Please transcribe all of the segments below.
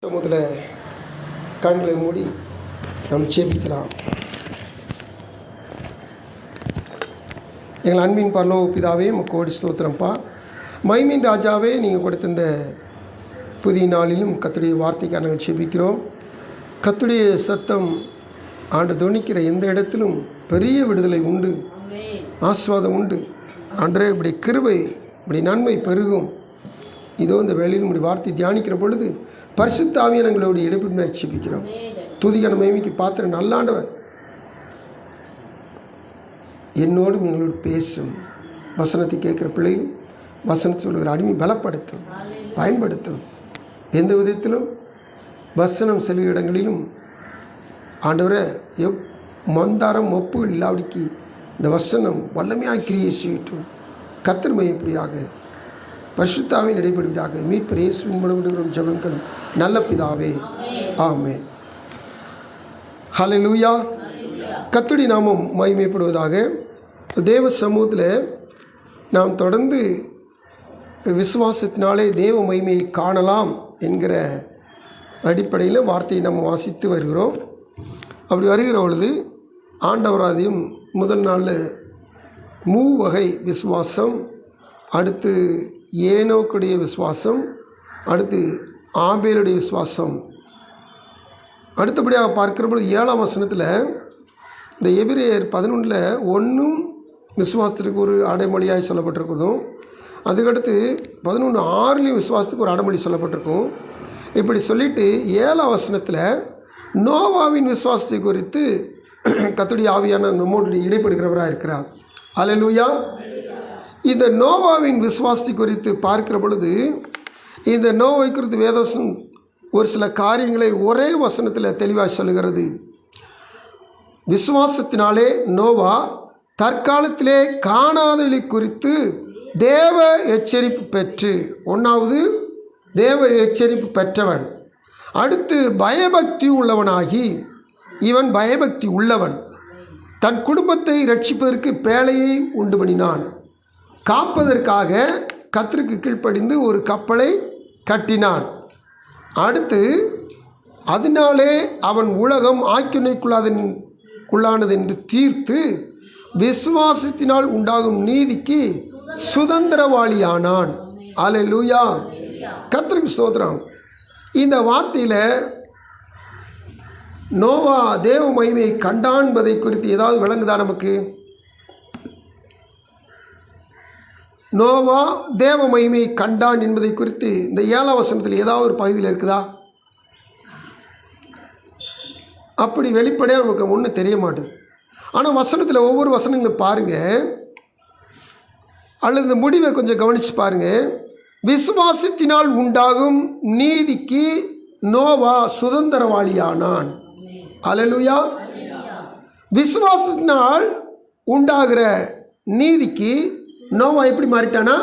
முதல்ல கண்களை மூடி நாம் ஜெபிக்கலாம். எங்கள் அன்பின் பரலோக பிதாவே, கோடி ஸ்தோத்திரம்ப்பா. மகிமையின் ராஜாவே, நீங்கள் கொடுத்த இந்த புதிய நாளிலும் கர்த்தருடைய வார்த்தைக்காக நாங்கள் ஜெபிக்கிறோம். கர்த்தருடைய சத்தம் ஆண்டு தொனிக்கிற எந்த இடத்திலும் பெரிய விடுதலை உண்டு, ஆசீர்வாதம் உண்டு. அன்றே இப்படி கிருபை, இப்படி நன்மை பெருகும். இதோ இந்த வேளையில் இப்படி வார்த்தை தியானிக்கிற பொழுது பரிசுத்த ஆவியானவரை எங்களுடைய இடைப்பட்டு ஜெபிக்கிறோம். துதிகன மகிமைக்கு பாத்திர நல்லாண்டவர் என்னோடும் எங்களோடு பேசும். வசனத்தை கேட்குற பிள்ளைகளும் வசனத்தை சொல்லுகிற அடிமை பலப்படுத்தும், பயன்படுத்தும். எந்த விதத்திலும் வசனம் செல்கிற இடங்களிலும் ஆண்டவரை மந்தாரம் ஒப்புகள் இல்லாவிடிக்கு இந்த வசனம் வல்லமையாக கிரியை செய்யட்டும். கர்த்தர் மகிமைப்படியாக பரிசுத்தாவின் இடைப்படுவதாக மீட்பர் இயேசுவின் மூலம் ஜெபங்கள் நல்ல பிதாவே, ஆமென். ஹல்லேலூயா. கர்த்தருடைய நாமம் மகிமைப்படுவதாக. தேவ சமூகத்தில் நாம் தொடர்ந்து விசுவாசத்தினாலே தேவ மகிமையை காணலாம் என்கிற அடிப்படையில் வார்த்தையை நம்ம வாசித்து வருகிறோம். அப்படி வருகிற பொழுது ஆண்டவராதையும் முதல் நாளில் மூவகை விசுவாசம், அடுத்து ஏனோக்குடைய விசுவாசம், அடுத்து ஆபேலுடைய விசுவாசம், அடுத்தபடியாக பார்க்கிற பொழுது 7ஆம் வசனத்தில் இந்த எபிரேயர் 11:1 விசுவாசத்திற்கு ஒரு அடைமொழியாக சொல்லப்பட்டிருக்கிறதும், அதுக்கடுத்து 11:6 விசுவாசத்துக்கு ஒரு அடைமொழி சொல்லப்பட்டிருக்கும். இப்படி சொல்லிட்டு 7ஆம் வசனத்தில் நோவாவின் விசுவாசத்தை குறித்து கர்த்தருடைய ஆவியான நம்மோடு இடைப்படுகிறவராக இருக்கிறார். அல்லேலூயா. இந்த நோவாவின் விசுவாசத்தை குறித்து பார்க்கிற பொழுது இந்த நோவை குறித்து வேதவசனம் ஒரு சில காரியங்களை ஒரே வசனத்தில் தெளிவாக சொல்லுகிறது. விசுவாசத்தினாலே நோவா தற்காலத்திலே காணாதலை குறித்து தேவ எச்சரிப்பு பெற்று, ஒன்றாவது தேவ எச்சரிப்பு பெற்றவன். அடுத்து பயபக்தி உள்ளவனாகி, இவன் பயபக்தி உள்ளவன் தன் குடும்பத்தை ரட்சிப்பதற்கு பேழையை உண்டு பண்ணினான். காப்பதற்காக கர்த்தருக்கு கீழ்ப்படிந்து ஒரு கப்பலை கட்டினான். அடுத்து அதனாலே அவன் உலகம் ஆக்கினைக்குள்ளானது என்று தீர்த்து விசுவாசத்தினால் உண்டாகும் நீதிக்கு சுதந்திரவாளியானான். அல்லேலூயா. கர்த்தருக்கு ஸ்தோத்திரம். இந்த வார்த்தையில் நோவா தேவ மகிமையை கண்டான் என்பதை குறித்து ஏதாவது விளங்குதா நமக்கு? நோவா தேவ மகிமையை கண்டான் என்பதை குறித்து இந்த 7ஆம் வசனத்தில் ஏதாவது ஒரு பகுதியில் இருக்குதா? அப்படி வெளிப்படையாக நமக்கு ஒன்றும் தெரிய மாட்டுது. ஆனால் வசனத்தில் ஒவ்வொரு வசனங்களும் பாருங்கள், அல்லது இந்த முடிவை கொஞ்சம் கவனித்து பாருங்கள். விசுவாசத்தினால் உண்டாகும் நீதிக்கு நோவா சுதந்திரவாளியானான். அல்லேலூயா. விசுவாசத்தினால் உண்டாகிற நீதிக்கு நோவா எப்படி மாறிட்டானா?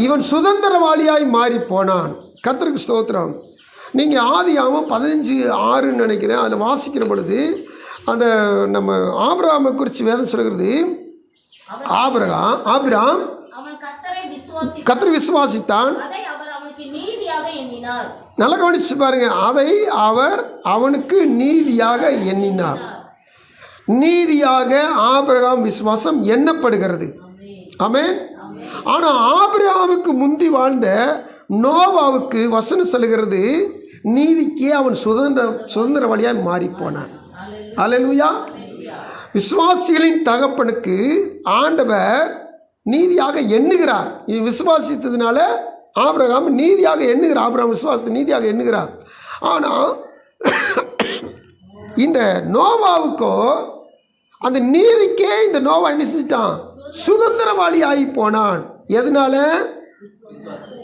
இவன் சுதந்திரவாளியாய் மாறி போனான். கர்த்தருக்கு ஸ்தோத்திரம். நீங்கள் ஆதியாகமம் 15:6 நினைக்கிறேன், அதில் வாசிக்கிற பொழுது அந்த நம்ம ஆபிரகாமை குறித்து வேதம் சொல்கிறது. ஆபிரகாம் கர்த்தரை விசுவாசித்தான். நல்லா கவனிச்சு பாருங்க. அதை அவர் அவனுக்கு நீதியாக எண்ணினார். நீதியாக ஆபிரகாம் விசுவாசம் எண்ணப்படுகிறது. ஆமென். ஆனால் ஆபிரகாமுக்கு முந்தி வாழ்ந்த நோவாவுக்கு வசனம் சொல்லுகிறது, நீதிக்கு அவன் சுதந்திரவாளியாய் மாறி போனான். அல்லேலூயா. விசுவாசிகளின் தகப்பனுக்கு ஆண்டவர் நீதியாக எண்ணுகிறார். இது விசுவாசித்ததுனால ஆபிரகாம் நீதியாக எண்ணுகிறார். ஆபிரகாம் விசுவாசத்தை நீதியாக எண்ணுகிறார். ஆனால் இந்த நோவாவுக்கோ அந்த நீதிக்கே இந்த நோவா என்ன செஞ்சிட்டான்? சுதந்திரவாளி ஆகி போனான். எதனால?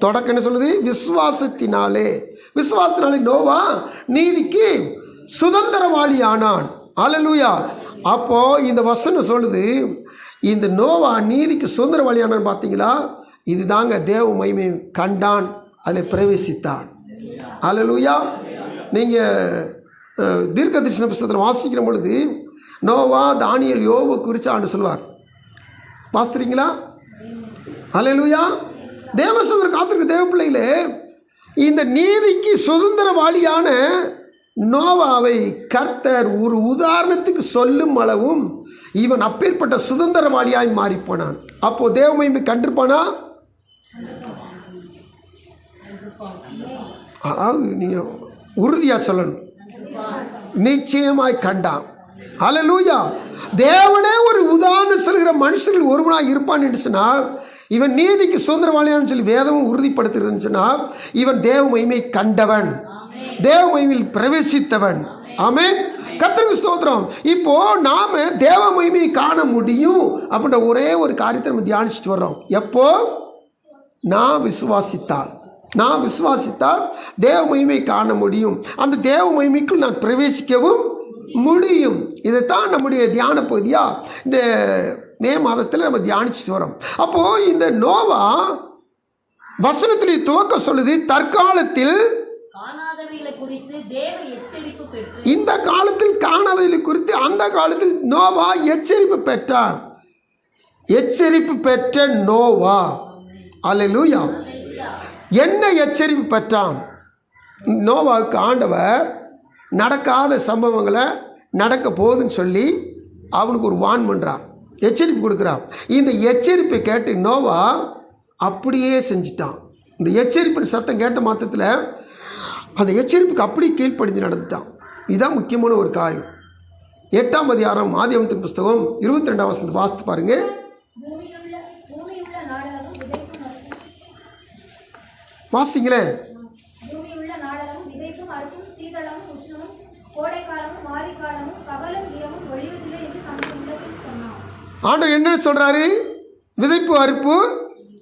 தொடக்கம் என்ன சொல்லுது? விசுவாசத்தினாலே. விசுவாசத்தினாலே நோவா நீதிக்கு சுதந்திரவாளி ஆனான். அல்லேலூயா. அப்போ இந்த வசனம் சொல்லுது, இந்த நோவா நீதிக்கு சுதந்திரவாளி ஆனான்னு பார்த்தீங்களா? இதுதாங்க தேவ மகிமை கண்டான், அதில் பிரவேசித்தான். அல்லேலூயா. நீங்கள் தீர்க்கதரிசன புத்தகத்தில் வாசிக்கிற பொழுது நோவா, தானியேல், யோபு குறித்து ஆண்டு சொல்வார். வாசிக்கிறீங்களா? அல்லேலூயா. தேவசந்தர் காத்திருக்க தேவ பிள்ளைகளே, இந்த நீதிக்கு சுதந்திரவாளியான நோவாவை கர்த்தர் ஒரு உதாரணத்துக்கு சொல்லும் அளவும் இவன் அப்பேற்பட்ட சுதந்திரவாளியாய் மாறிப்போனான். அப்போ தேவமகிமை கண்டிருப்பானா? அதாவது நீங்கள் உறுதியாக சொல்லணும், நிச்சயமாய் கண்டான். அல்லேலூயா. தேவனே ஒரு உதாரணம் சொல்கிற மனுஷர்கள் ஒருவனாக இருப்பான் என்று சொன்னால், இவன் நீதிக்கு சுதந்திரவாளியான்னு சொல்லி வேதமும் உறுதிப்படுத்துகிறதுன்னு சொன்னால், இவன் தேவ மகிமை கண்டவன், தேவ மகிமையில் பிரவேசித்தவன். ஆமென். கர்த்தருக்கு ஸ்தோத்திரம். இப்போ நாம தேவ மகிமையை காண முடியும் அப்படின்ற ஒரே ஒரு காரியத்தை நம்ம தியானிச்சுட்டு வர்றோம். எப்போ? நான் விசுவாசித்தால் தேவ மகிமை காண முடியும், அந்த தேவ மகிமைக்குள் நான் பிரவேசிக்கவும் முடியும். இதைத்தான் நம்முடைய தியான பகுதியா இந்த மே மாதத்தில் நம்ம தியானிச்சுட்டு வரோம். அப்போ இந்த நோவா வசனத்திலே துவக்க சொல்லுது, தற்காலத்தில் இந்த காலத்தில் காணாதவை குறித்து அந்த காலத்தில் நோவா எச்சரிப்பு பெற்றான். எச்சரிப்பு பெற்ற நோவா, அல்லேலூயா. என்ன எச்சரிப்பு பெற்றான்? நோவாவுக்கு ஆண்டவர் நடக்காத சம்பவங்களை நடக்க போகுதுன்னு சொல்லி அவனுக்கு ஒரு வான் பண்ணுறான், எச்சரிப்பு கொடுக்குறான். இந்த எச்சரிப்பை கேட்டு நோவா அப்படியே செஞ்சிட்டான். இந்த எச்சரிப்பின் சத்தம் கேட்ட மாத்திரத்தில் அந்த எச்சரிப்புக்கு அப்படியே கீழ்ப்படிஞ்சு நடந்துட்டான். இதுதான் முக்கியமான ஒரு காரியம். 8ஆம் அதிகாரம் ஆதியாகமத்தின் புஸ்தகம் 22ஆம் வசனத்தை வாசித்து பாருங்க. வாசிங்களேன். ஆண்டவர் என்ன சொல்றாரு? விதைப்பு, அறுப்பு,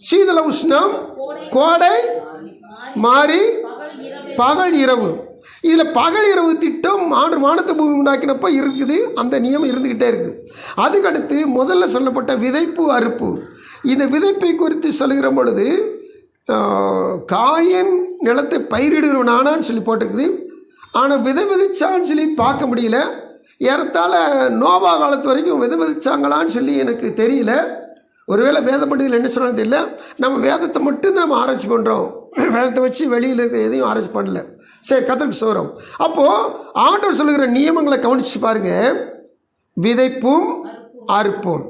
சீதள உஷ்ணம், கோடை மாறி, பகல் இரவு. இதில் பகல் இரவு திட்டம் ஆண்டவர் வானத்தை பூமி உண்டாக்கினப்போ இருக்குது, அந்த நியமம் இருந்துக்கிட்டே இருக்குது. அதுக்கடுத்து முதல்ல சொல்லப்பட்ட விதைப்பு, அறுப்பு, இந்த விதைப்பை குறித்து சொல்லுகிற பொழுது காயின் நிலத்தை பயிரிடுகிறவன் ஆனான்னு சொல்லி போட்டிருக்குது. ஆனால் விதைச்சான்னு சொல்லி பார்க்க முடியல. ஏறத்தாழ நோவா காலத்து வரைக்கும் விதைச்சாங்களான்னு சொல்லி எனக்கு தெரியல. ஒருவேளை வேத பண்டிகையில் என்ன சொன்னாலும் தெரியல. நம்ம வேதத்தை மட்டும் நம்ம ஆராய்ச்சி பண்ணுறோம், வேதத்தை வச்சு வெளியில் இருக்க எதையும் ஆராய்ச்சி பண்ணல. சரி, கர்த்தருக்கு ஸ்தோத்திரம். அப்போது ஆண்டவர் சொல்லுகிற நியமங்களை கவனிச்சு பாருங்க. விதைப்பும் அறுப்பும்,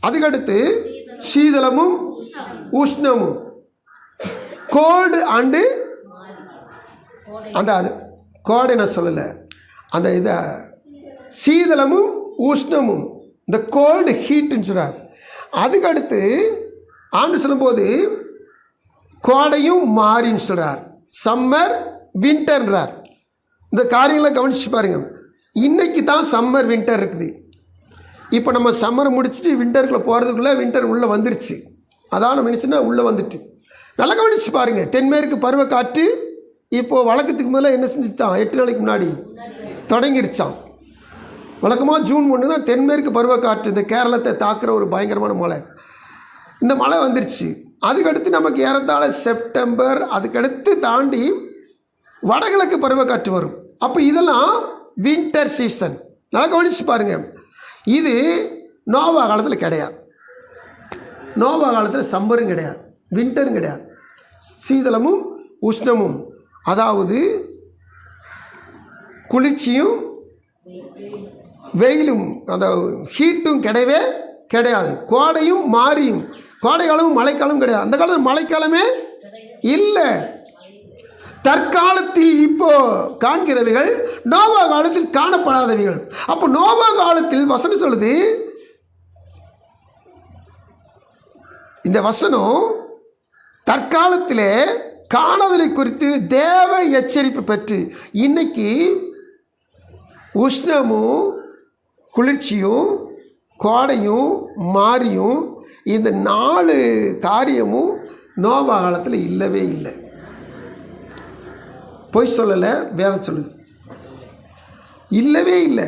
அதுக்கடுத்து சீதளமும் உஷ்ணமும், கோல்டு அண்டு அந்த அது கோடை நான் சொல்லலை, அந்த இதை சீதளமும் உஷ்ணமும், இந்த கோல்டு ஹீட்டுன்னு சொல்கிறார். அதுக்கடுத்து ஆண்டு சொல்லும்போது கோடையும் மாறின்னு சொல்கிறார், சம்மர் வின்டர்ன்றார். இந்த காரியங்களை கவனிச்சு பாருங்கள். இன்றைக்கி தான் சம்மர் வின்டர் இருக்குது. இப்போ நம்ம சம்மரை முடிச்சுட்டு வின்டருக்குள்ளே போகிறதுக்குள்ளே வின்டர் உள்ளே வந்துருச்சு. அதான் நம்ம நினச்சுன்னா உள்ளே வந்துட்டு நல்லா கவனிச்சு பாருங்கள். தென்மேற்கு பருவக்காற்று இப்போது வழக்கத்துக்கு மேலே என்ன செஞ்சிச்சான்? 8 நாளைக்கு முன்னாடி தொடங்கிருச்சான். வழக்கமாக ஜூன் 1 தான் தென்மேற்கு பருவக்காற்று இந்த கேரளத்தை தாக்குற ஒரு பயங்கரமான மழை. இந்த மழை வந்துருச்சு. அதுக்கடுத்து நமக்கு ஏறத்தாழ செப்டம்பர், அதுக்கடுத்து தாண்டி வடகிழக்கு பருவக்காற்று வரும். அப்போ இதெல்லாம் வின்டர் சீசன். நல்லா கவனிச்சு பாருங்கள். இது நோவா காலத்தில் கிடையாது. நோவா காலத்தில் சம்மரும் கிடையாது, வின்டரும் கிடையாது, சீதளமும் உஷ்ணமும், அதாவது குளிர்ச்சியும் வெயிலும், அந்த ஹீட்டும் கிடையவே கிடையாது. கோடையும் மாறியும், கோடை காலமும் மழைக்காலமும் கிடையாது. அந்த காலத்தில் மழைக்காலமே இல்லை. தற்காலத்தில் இப்போ காண்கிறவைகள் நோவா காலத்தில் காணப்படாதவைகள். அப்போ நோவா காலத்தில் வசனம் சொல்லுது, இந்த வசனம் தற்காலத்திலே காணாதலை குறித்து தேவ எச்சரிப்பு பெற்று இன்னைக்கு உஷ்ணமும் குளிர்ச்சியும் கோடையும் மாறியும் இந்த 4 காரியமும் நோவா காலத்தில் இல்லவே இல்லை. பொய் சொல்லலை, வேதம் சொல்லுது, இல்லவே இல்லை.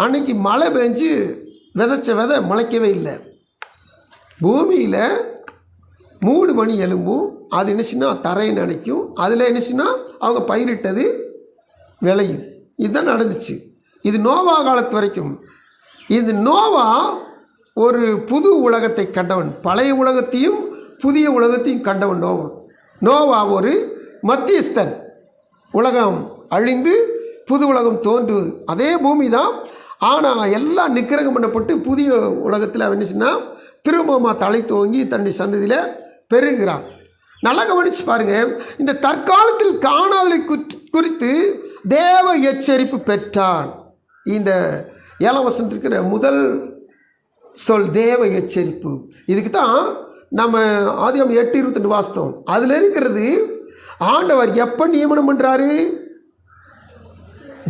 அன்னைக்கு மழை பெஞ்சு விதைச்ச விதை முளைக்கவே இல்லை. பூமியில் 3 மணி எலும்பும், அது என்னச்சுன்னா தரையை நினைக்கும், அதில் என்னச்சுன்னா அவங்க பயிரிட்டது விளையும். இதுதான் நடந்துச்சு. இது நோவா காலத்து வரைக்கும். இது நோவா ஒரு புது உலகத்தை கண்டவன், பழைய உலகத்தையும் புதிய உலகத்தையும் கண்டவன் நோவா. நோவா ஒரு மத்தியஸ்தன். உலகம் அழிந்து புது உலகம் தோன்றுவது அதே பூமி தான். ஆனால் எல்லாம் நிக்கிரகம் பண்ணப்பட்டு புதிய உலகத்தில் அவன் என்ன சொன்னால் திரும்பமாக தலை தோங்கி தன்னை சந்ததியில் பெருகிறான். நல்லா கவனிச்சு பாருங்க. இந்த தற்காலத்தில் காணாதலை குறித்து தேவ எச்சரிப்பு பெற்றான். இந்த 7ஆம் வசனத்தில் இருக்கிற முதல் சொல் தேவ எச்சரிப்பு. இதுக்கு தான் நம்ம ஆதியாகமம் 8:22 வாசித்தோம். அதில் இருக்கிறது ஆண்டவர் எப்போ நியமனம் பண்ணுறாரு?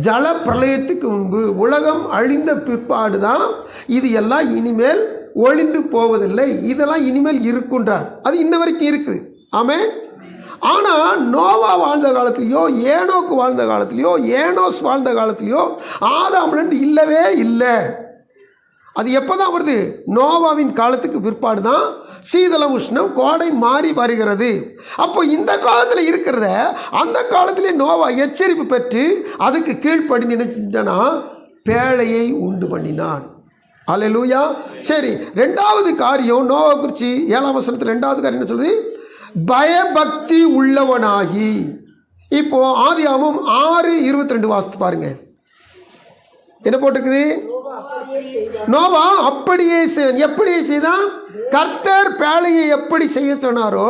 ஜல பிரளயத்துக்கு முன்பு, உலகம் அழிந்த பிற்பாடு தான் இது எல்லாம் இனிமேல் ஒழிந்து போவதில்லை, இதெல்லாம் இனிமேல் இருக்குன்றார். அது இன்ன வரைக்கும் இருக்குது. ஆமென். ஆனால் நோவா வாழ்ந்த காலத்திலையோ, ஏனோக்கு வாழ்ந்த காலத்திலையோ, ஏனோஸ் வாழ்ந்த காலத்திலையோ ஆதாம்லேருந்து இல்லவே இல்லை. அது எப்போ தான் வருது? நோவாவின் காலத்துக்கு பிற்பாடு தான் சீதளம் உஷ்ணம் கோடை மாறி வருகிறது. அப்போ இந்த காலத்தில் இருக்கிறத அந்த காலத்திலே நோவா எச்சரிப்பு பெற்று அதுக்கு கீழ்ப்படி நினைச்சிட்டானா பேழையை உண்டு பண்ணினான். அல்லேலூயா. சரி, ரெண்டாவது காரியம் நோவா குறித்து 7ஆம் வசனத்தில் ரெண்டாவது காரியம் என்ன சொல்லுது? பயபக்தி உள்ளவனாகி. இப்போ ஆதியாகமம் 6:22 வாசித்து பாருங்க. என்ன போட்டிருக்குது? நோவா அப்படியே எப்படி செய்தான்? கர்த்தர் பேழையை எப்படி செய்ய சொன்னாரோ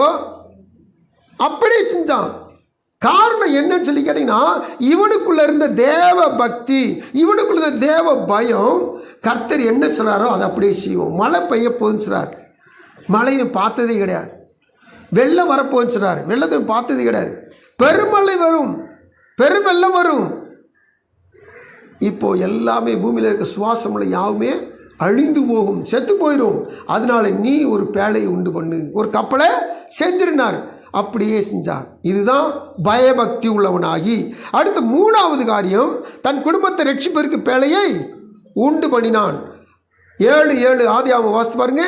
அப்படியே செஞ்சான். காரணம் என்னன்னு சொல்லி கேட்டீங்கன்னா, இவனுக்குள்ள இருந்த தேவ பக்தி, இவனுக்குள்ள இருந்த தேவ பயம். கர்த்தர் என்ன சொன்னாரோ அதை அப்படியே செய்வோம். மழை பெய்ய போகுதுன்னு சொன்னார், மழையை பார்த்ததே கிடையாது. வெள்ளம் வரப்போகுதுன்னு சொன்னார், வெள்ளத்தை பார்த்ததே கிடையாது. பெருமழை வரும், பெருவெள்ளம் வரும். இப்போ எல்லாமே பூமியில் இருக்க சுவாசமுள்ள யாவுமே அழிந்து போகும், செத்து போயிடும். அதனால நீ ஒரு பேழையை உண்டு பண்ணு, ஒரு கப்பலை செஞ்சிருந்தார். அப்படியே செஞ்சார். இதுதான் பயபக்தி உள்ளவனாகி. அடுத்த மூணாவது காரியம், தன் குடும்பத்தை ரட்சிப்பதற்கு பேழையை உண்டு பண்ணினான். 7:7 ஆதியாகமம் வாசித்து பாருங்க.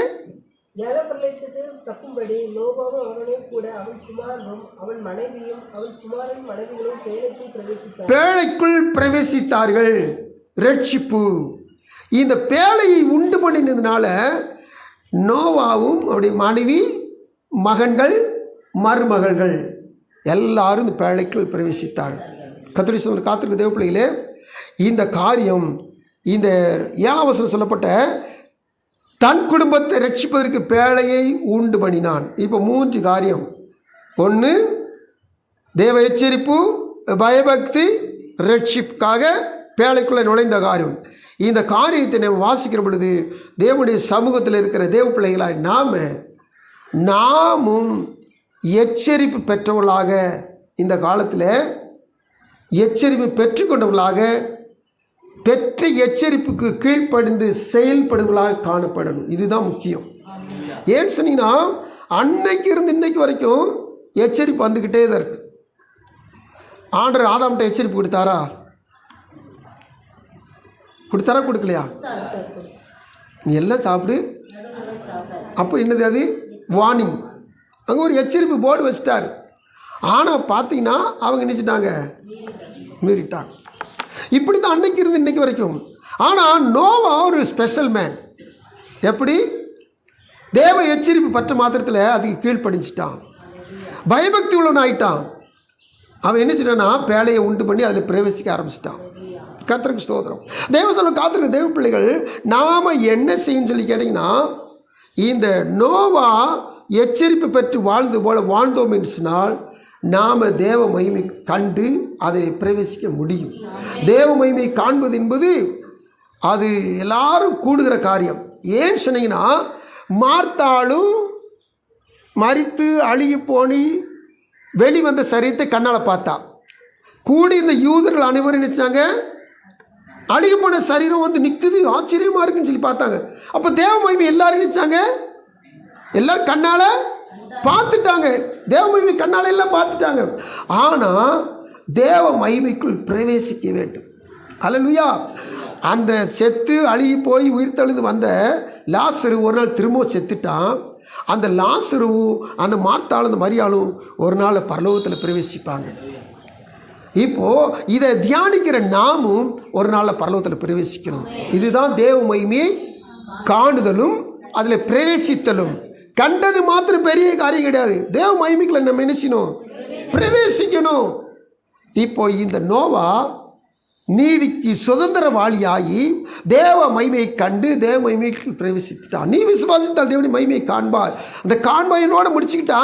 தப்பும்படி நோவாவும் அவனையும் கூட அவன் குமாரனும் அவன் மனைவியும் அவன் குமாரன் மனைவிகளும் பேழைக்குள் பிரவேசித்தார்கள். ரட்சிப்பு. இந்த பேழையை உண்டு பண்ணினதுனால நோவாவும் அவருடைய மனைவி, மகன்கள், மருமகள்கள் எல்லாரும் இந்த பேழைக்குள் பிரவேசித்தார்கள். கர்த்தருடைய சமூகத்தில் காத்திருக்க தேவ பிள்ளைகளே, இந்த காரியம் இந்த 7ஆம் வசனம் சொல்லப்பட்ட தன் குடும்பத்தை ரட்சிப்பதற்கு பேழையை உண்டு பண்ணினான். இப்போ 3 காரியம். 1 தேவ எச்சரிப்பு, பயபக்தி, ரட்சிப்புக்காக பேழைக்குள்ளே நுழைந்த காரியம். இந்த காரியத்தை நம்ம வாசிக்கிற பொழுது தேவனுடைய சமூகத்தில் இருக்கிற தேவ பிள்ளைகளாய் நாமும் எச்சரிப்பு பெற்றவர்களாக, இந்த காலத்தில் எச்சரிப்பு பெற்றுக்கொண்டவர்களாக, பெற்ற எச்சரிப்புக்கு கீழ்ப்படிந்து செயல்படுவர்களாக காணப்படணும். இதுதான் முக்கியம். ஏன்னு சொன்னீங்கன்னா, அன்னைக்கு இருந்து இன்னைக்கு வரைக்கும் எச்சரிப்பு வந்துக்கிட்டே தான் இருக்கு. ஆண்டவர் ஆதாம்கிட்ட எச்சரிப்பு கொடுத்தாரா? கொடுக்கலையா? நீ எல்லாம் சாப்பிடு. அப்போ என்னது? அது வார்னிங். அங்கே ஒரு எச்சரிப்பு போர்டு வச்சுட்டாரு. ஆனால் பார்த்தீங்கன்னா அவங்க நினச்சிட்டாங்க, மீறிட்டாங்க. இப்படி தான் அன்னைக்கு இருந்து இன்னைக்கு வரைக்கும். ஆனால் நோவா ஒரு ஸ்பெஷல் மேன். எப்படி? தேவ எச்சரிப்பு பற்ற மாத்திரத்தில் அதுக்கு கீழ்ப்படிஞ்சிட்டான், பயபக்தி உள்ளவன் ஆயிட்டான். அவன் என்ன செய்யறான்னா பேழையை உண்டு பண்ணி அதில் பிரவேசிக்க ஆரம்பிச்சிட்டான். கர்த்தருக்கு ஸ்தோத்திரம். தேவ சொல்ல காத்திருக்க தேவ பிள்ளைகள், நாம் என்ன செய்யணும்னு சொல்லி கேட்டிங்கன்னா, இந்த நோவா எச்சரிப்பு பெற்று வாழ்ந்து போல வாழ்ந்தோம் என்று சொன்னால் நாம் தேவ மகிமை கண்டு அதை பிரவேசிக்க முடியும். தேவ மகிமை காண்பது என்பது அது எல்லாரும் கூடுகிற காரியம். ஏன் சொன்னீங்கன்னா, மார்த்தாளும் மரித்து அழுகி போனி வெளிவந்த சரீரத்தை கண்ணால் பார்த்தா, கூடி இந்த யூதர்கள் அனைவரும் நினைச்சாங்க அழுகி போன சரீரம் வந்து நிற்குது, ஆச்சரியமாக இருக்குன்னு சொல்லி பார்த்தாங்க. அப்போ தேவ மகிமை எல்லாரும் நினைச்சாங்க, எல்லாரும் கண்ணால் பார்த்துட்டாங்க. தேவ மகிமை கண்ணால் எல்லாம் பார்த்துட்டாங்க. ஆனால் தேவ மகிமைக்குள் பிரவேசிக்க வேண்டும். அல்லேலூயா. அந்த செத்து அழுகி போய் உயிர் தெழுந்து வந்த லாசரு ஒரு நாள் திரும்ப செத்துட்டான். அந்த லாசருவும் அந்த மார்த்தாளும் அந்த மரியாளும் ஒரு நாள் பரலோகத்தில் பிரவேசிப்பாங்க. இப்போது இதை தியானிக்கிற நாமும் ஒரு நாளில் பரலோகத்தில் பிரவேசிக்கணும். இதுதான் தேவ மகிமையை காணுதலும் அதில் பிரவேசித்தலும். கண்டது மாத்திரம் பெரிய காரியம் கிடையாது. தேவ மகிமைக்குள்ள நம்ம என்ன செய்யணும்? பிரவேசிக்கணும். இப்போ இந்த நோவா நீதிக்கு சுதந்திரவாளியாகி தேவ மகிமையை கண்டு தேவ மகிமைக்குள் பிரவேசித்துட்டான். நீ விசுவாசித்தால் தேவனுடைய மகிமையை காண்பார். அந்த காண்பாயினோட முடிச்சுக்கிட்டா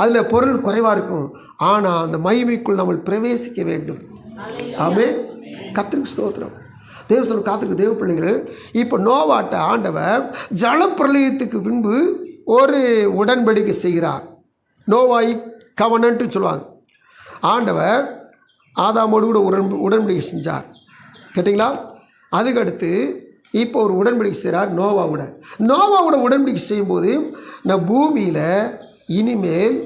அதில் பொருள் குறைவாக இருக்கும். ஆனால் அந்த மகிமைக்குள் நம்ம பிரவேசிக்க வேண்டும். ஆமென். கர்த்தருக்கு ஸ்தோத்திரம். தேவசனம் காத்திருக்கு தேவ பிள்ளைகள். இப்போ நோவாட்ட ஆண்டவர் ஜலப்பிரளயத்துக்கு பின்பு ஒரு உடன்படிக்கை செய்கிறார். நோவாய் கவனன்ட்டு சொல்லுவாங்க. ஆண்டவர் ஆதாமோடு கூட உடன்படிக்கை செஞ்சார். கேட்டிங்களா? அதுக்கடுத்து இப்போ ஒரு உடன்படிக்கை செய்கிறார் நோவாவோட உடன்படிக்கை செய்யும்போது நான் பூமியில் இனிமேல்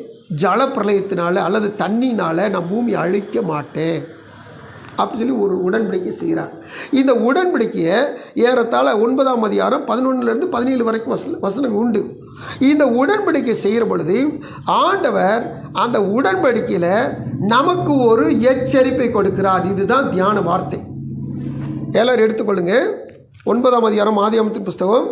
ஜலப்பிரளயத்தினால அல்லது தண்ணினால் நான் பூமியை அழிக்க மாட்டேன் அப்படி சொல்லி ஒரு உடன்படிக்கை செய்கிறார். இந்த உடன்படிக்கையை ஏறத்தாழ 9ஆம் அதிகாரம் 11லேருந்து 17 வரைக்கும் வசனங்கள் உண்டு. இந்த உடன்படிக்கை செய்கிற பொழுது ஆண்டவர் அந்த உடன்படிக்கையில் நமக்கு ஒரு எச்சரிப்பை கொடுக்கிறார். இதுதான் தியான வார்த்தை. எல்லாரும் எடுத்துக்கொள்ளுங்க. 9ஆம் அதிகாரம் ஆதியாகமத்தின் புஸ்தகம்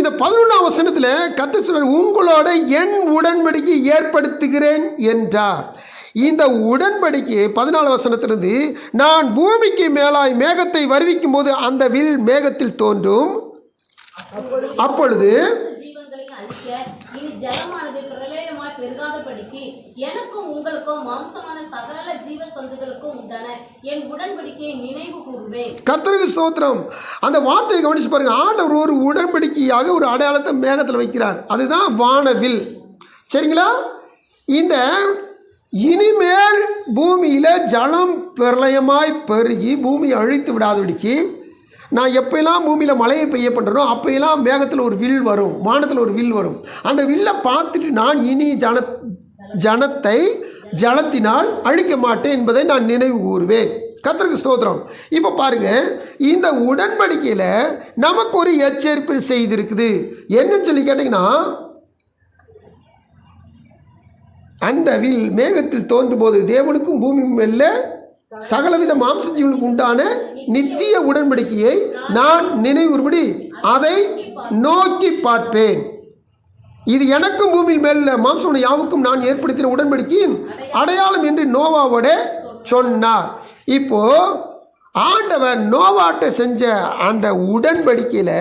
இந்த 11ஆம் வசனத்தில் கர்த்தர் சொல்றார், உங்களோட என் உடன்படிக்கை ஏற்படுத்துகிறேன் என்றார். இந்த உடன்படிக்கை 14 வசனத்திலிருந்து நான் பூமிக்கு மேலாய் மேகத்தை வருவிக்கும் போது அந்த வில் மேகத்தில் தோன்றும். அப்பொழுது எனக்கும் உங்களுக்கும் மாம்சமான சகல ஜீவ சந்துகளுக்கும் உண்டான என் உடன்படிக்கையை நினைவு கூறுவேன். கர்த்தருக்கு ஸ்தோத்திரம். அந்த வார்த்தையை கவனிச்சு பாருங்க. ஆண்டவர் ஒரு உடன்படிக்கையாக ஒரு அடையாளத்தை மேகத்தில் வைக்கிறார். அதுதான் வானவில். சரிங்களா? இந்த இனிமேல் பூமியில் ஜலம் பிரளயமாய் பெருகி பூமியை அழித்து விடாதபடிக்கு நான் எப்போயெல்லாம் பூமியில் மழையை பெய்ய பண்ணுறனோ அப்போயெல்லாம் மேகத்தில் ஒரு வில் வரும், வானத்தில் ஒரு வில் வரும். அந்த வில்லை பார்த்துட்டு நான் இனி ஜனத்தை ஜலத்தினால் அழிக்க மாட்டேன் என்பதை நான் நினைவு கூறுவேன். கர்த்தருக்கு ஸ்தோத்திரம். இப்போ பாருங்கள், இந்த உடன்படிக்கையில் நமக்கு ஒரு எச்சரிப்பு செய்திருக்குது. என்னன்னு சொல்லி கேட்டிங்கன்னா, அந்த வில் மேகத்தில் தோன்றும் போது தேவனுக்கும் பூமி மேல சகலவித மாம்சஜீவனுக்கு உண்டான நித்திய உடன்படிக்கையை நான் நினைவுறுபடி அதை நோக்கி பார்ப்பேன். இது எனக்கும் பூமி மேல மாம்சம் யாவுக்கும் நான் ஏற்படுத்தின உடன்படிக்கையின் அடையாளம் என்று நோவாவோட சொன்னார். இப்போ ஆண்டவர் நோவாட்ட செஞ்ச அந்த உடன்படிக்கையில்